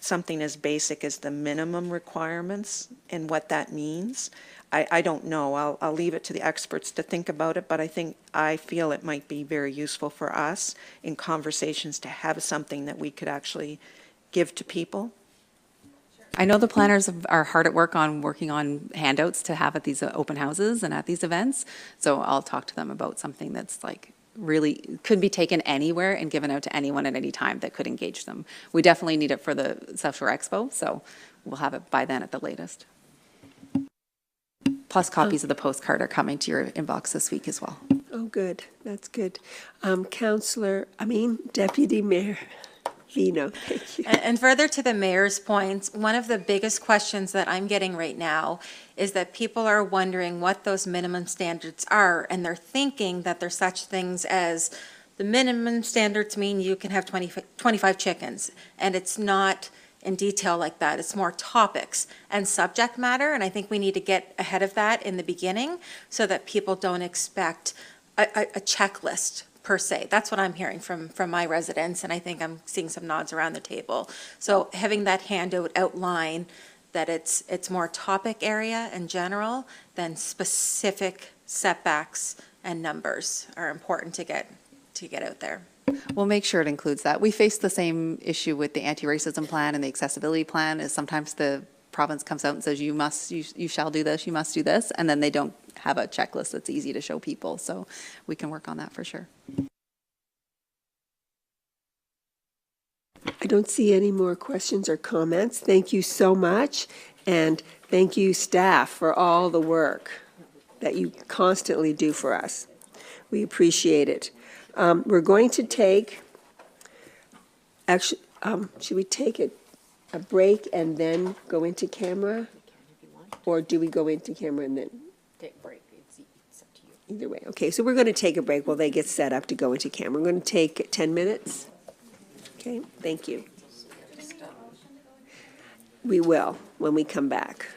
something as basic as the minimum requirements and what that means. I don't know. I'll leave it to the experts to think about it, but I feel it might be very useful for us in conversations to have something that we could actually give to people. I know the planners are hard at work on working on handouts to have at these open houses and at these events. So I'll talk to them about something that's like really could be taken anywhere and given out to anyone at any time that could engage them. We definitely need it for the South Shore Expo, so we'll have it by then at the latest. Plus copies of the postcard are coming to your inbox this week as well. Oh, good. That's good. Deputy Mayor Vino, thank you. And further to the mayor's points, one of the biggest questions that I'm getting right now is that people are wondering what those minimum standards are, and they're thinking that there's such things as the minimum standards mean you can have 25 chickens, and it's not in detail like that. It's more topics and subject matter, and I think we need to get ahead of that in the beginning so that people don't expect a checklist per se. That's what I'm hearing from my residents, and I think I'm seeing some nods around the table. So having that handout outline that it's more topic area in general than specific setbacks and numbers are important to get out there. We'll make sure it includes that. We face the same issue with the anti-racism plan and the accessibility plan, is sometimes the province comes out and says, you shall do this, you must do this, and then they don't have a checklist that's easy to show people. So we can work on that for sure. I don't see any more questions or comments. Thank you so much, and thank you, staff, for all the work that you constantly do for us. We appreciate it. We're going to take, actually, should we take a break and then go into camera? Or do we go into camera and then? Take a break. It's up to you. Either way. Okay, so we're going to take a break while they get set up to go into camera. We're going to take 10 minutes. Okay, thank you. We will when we come back.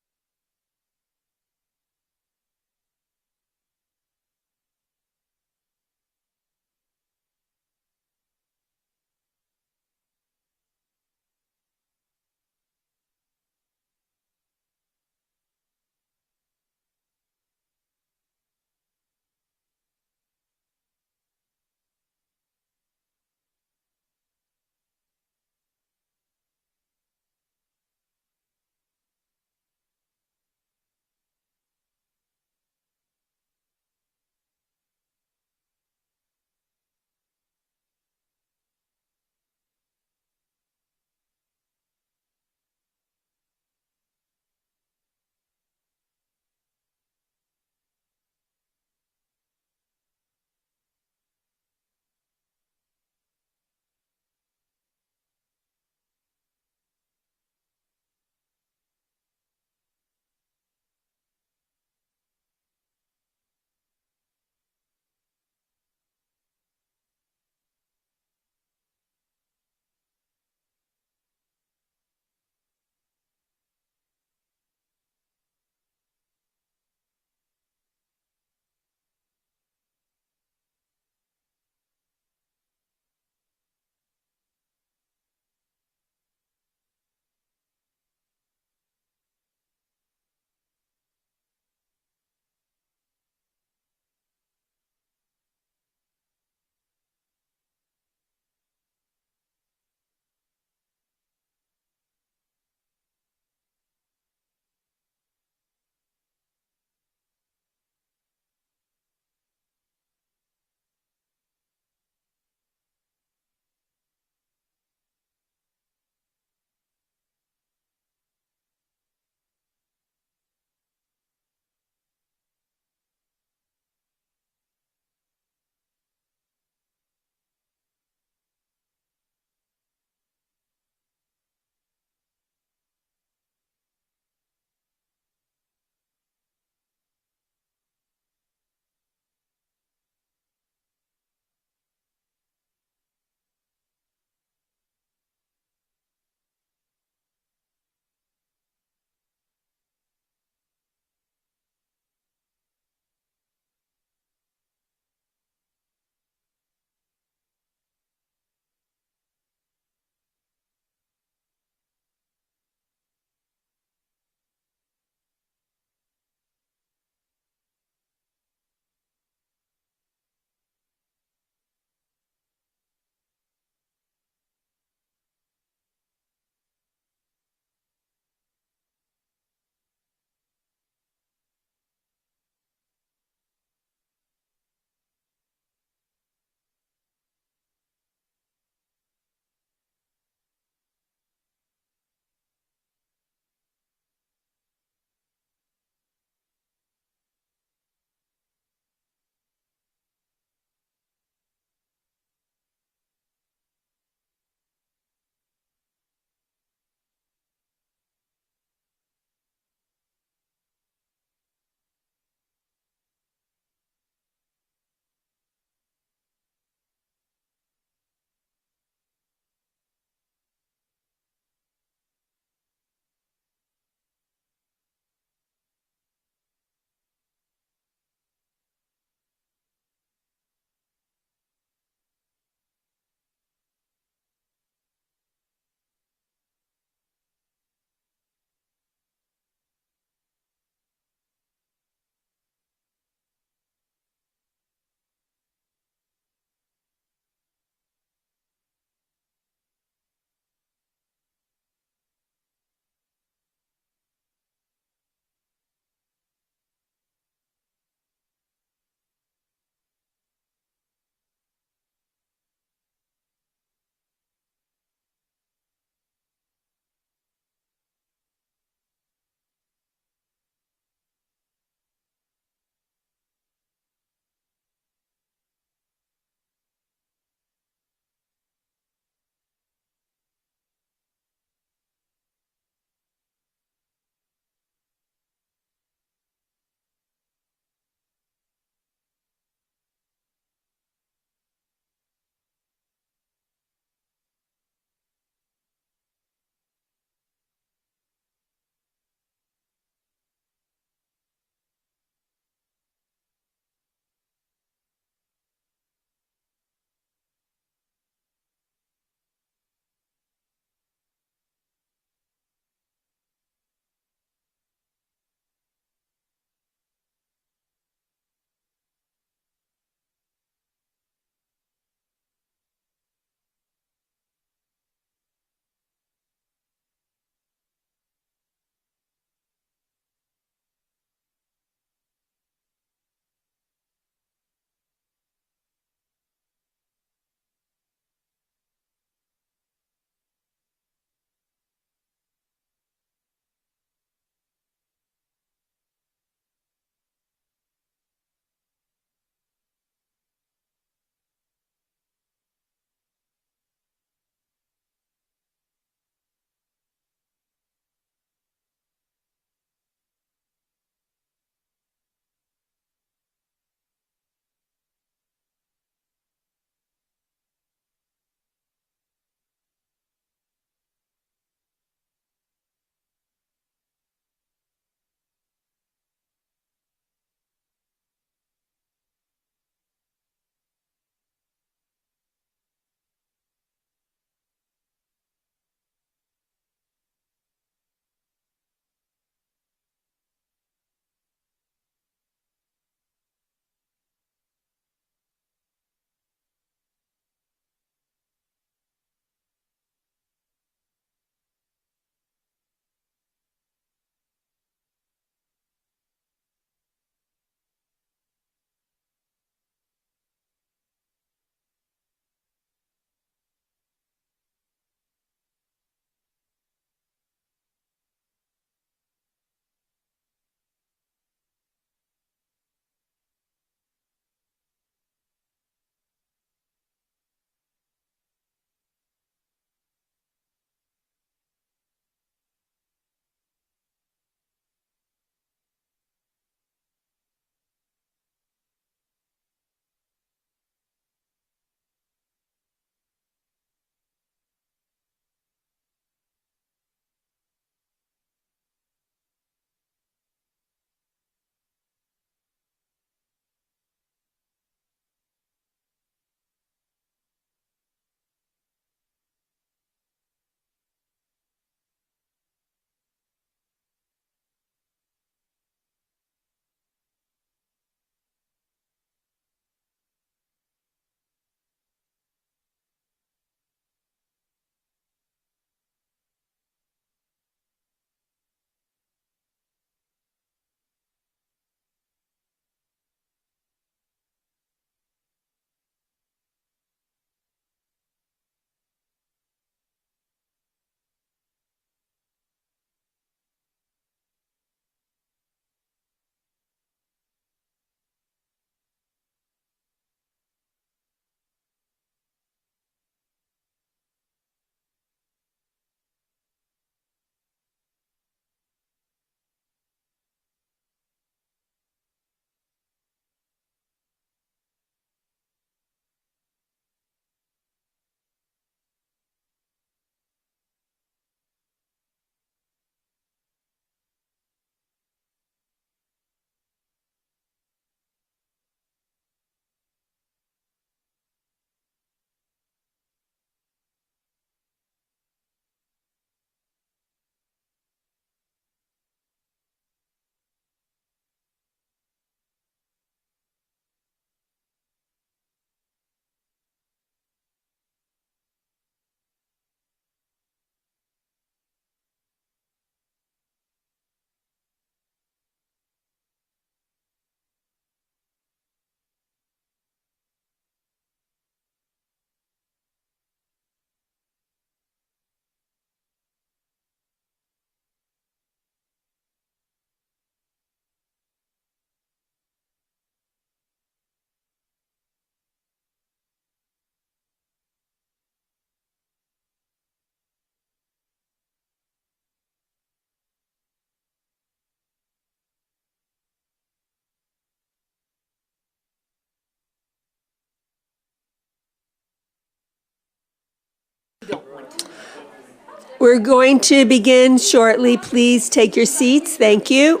We're going to begin shortly. Please take your seats. Thank you.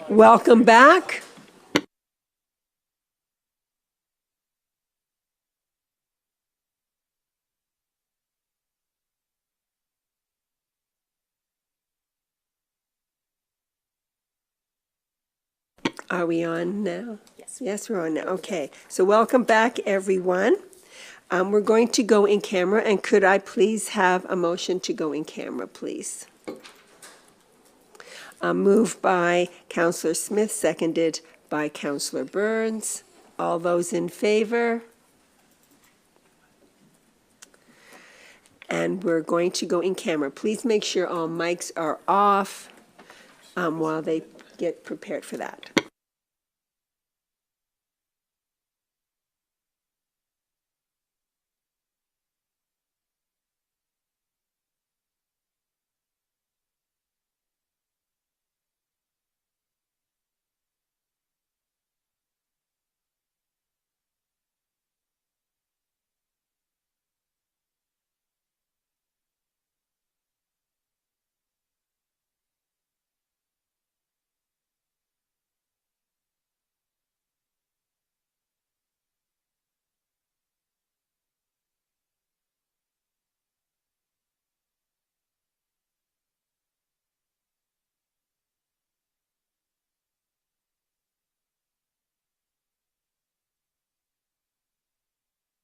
Welcome back. Are we on now? Yes. Yes, we're on now. Okay. So welcome back, everyone. We're going to go in camera, and could I please have a motion to go in camera, please? Moved by Councillor Smith, seconded by Councillor Burns. All those in favor? And we're going to go in camera. Please make sure all mics are off while they get prepared for that.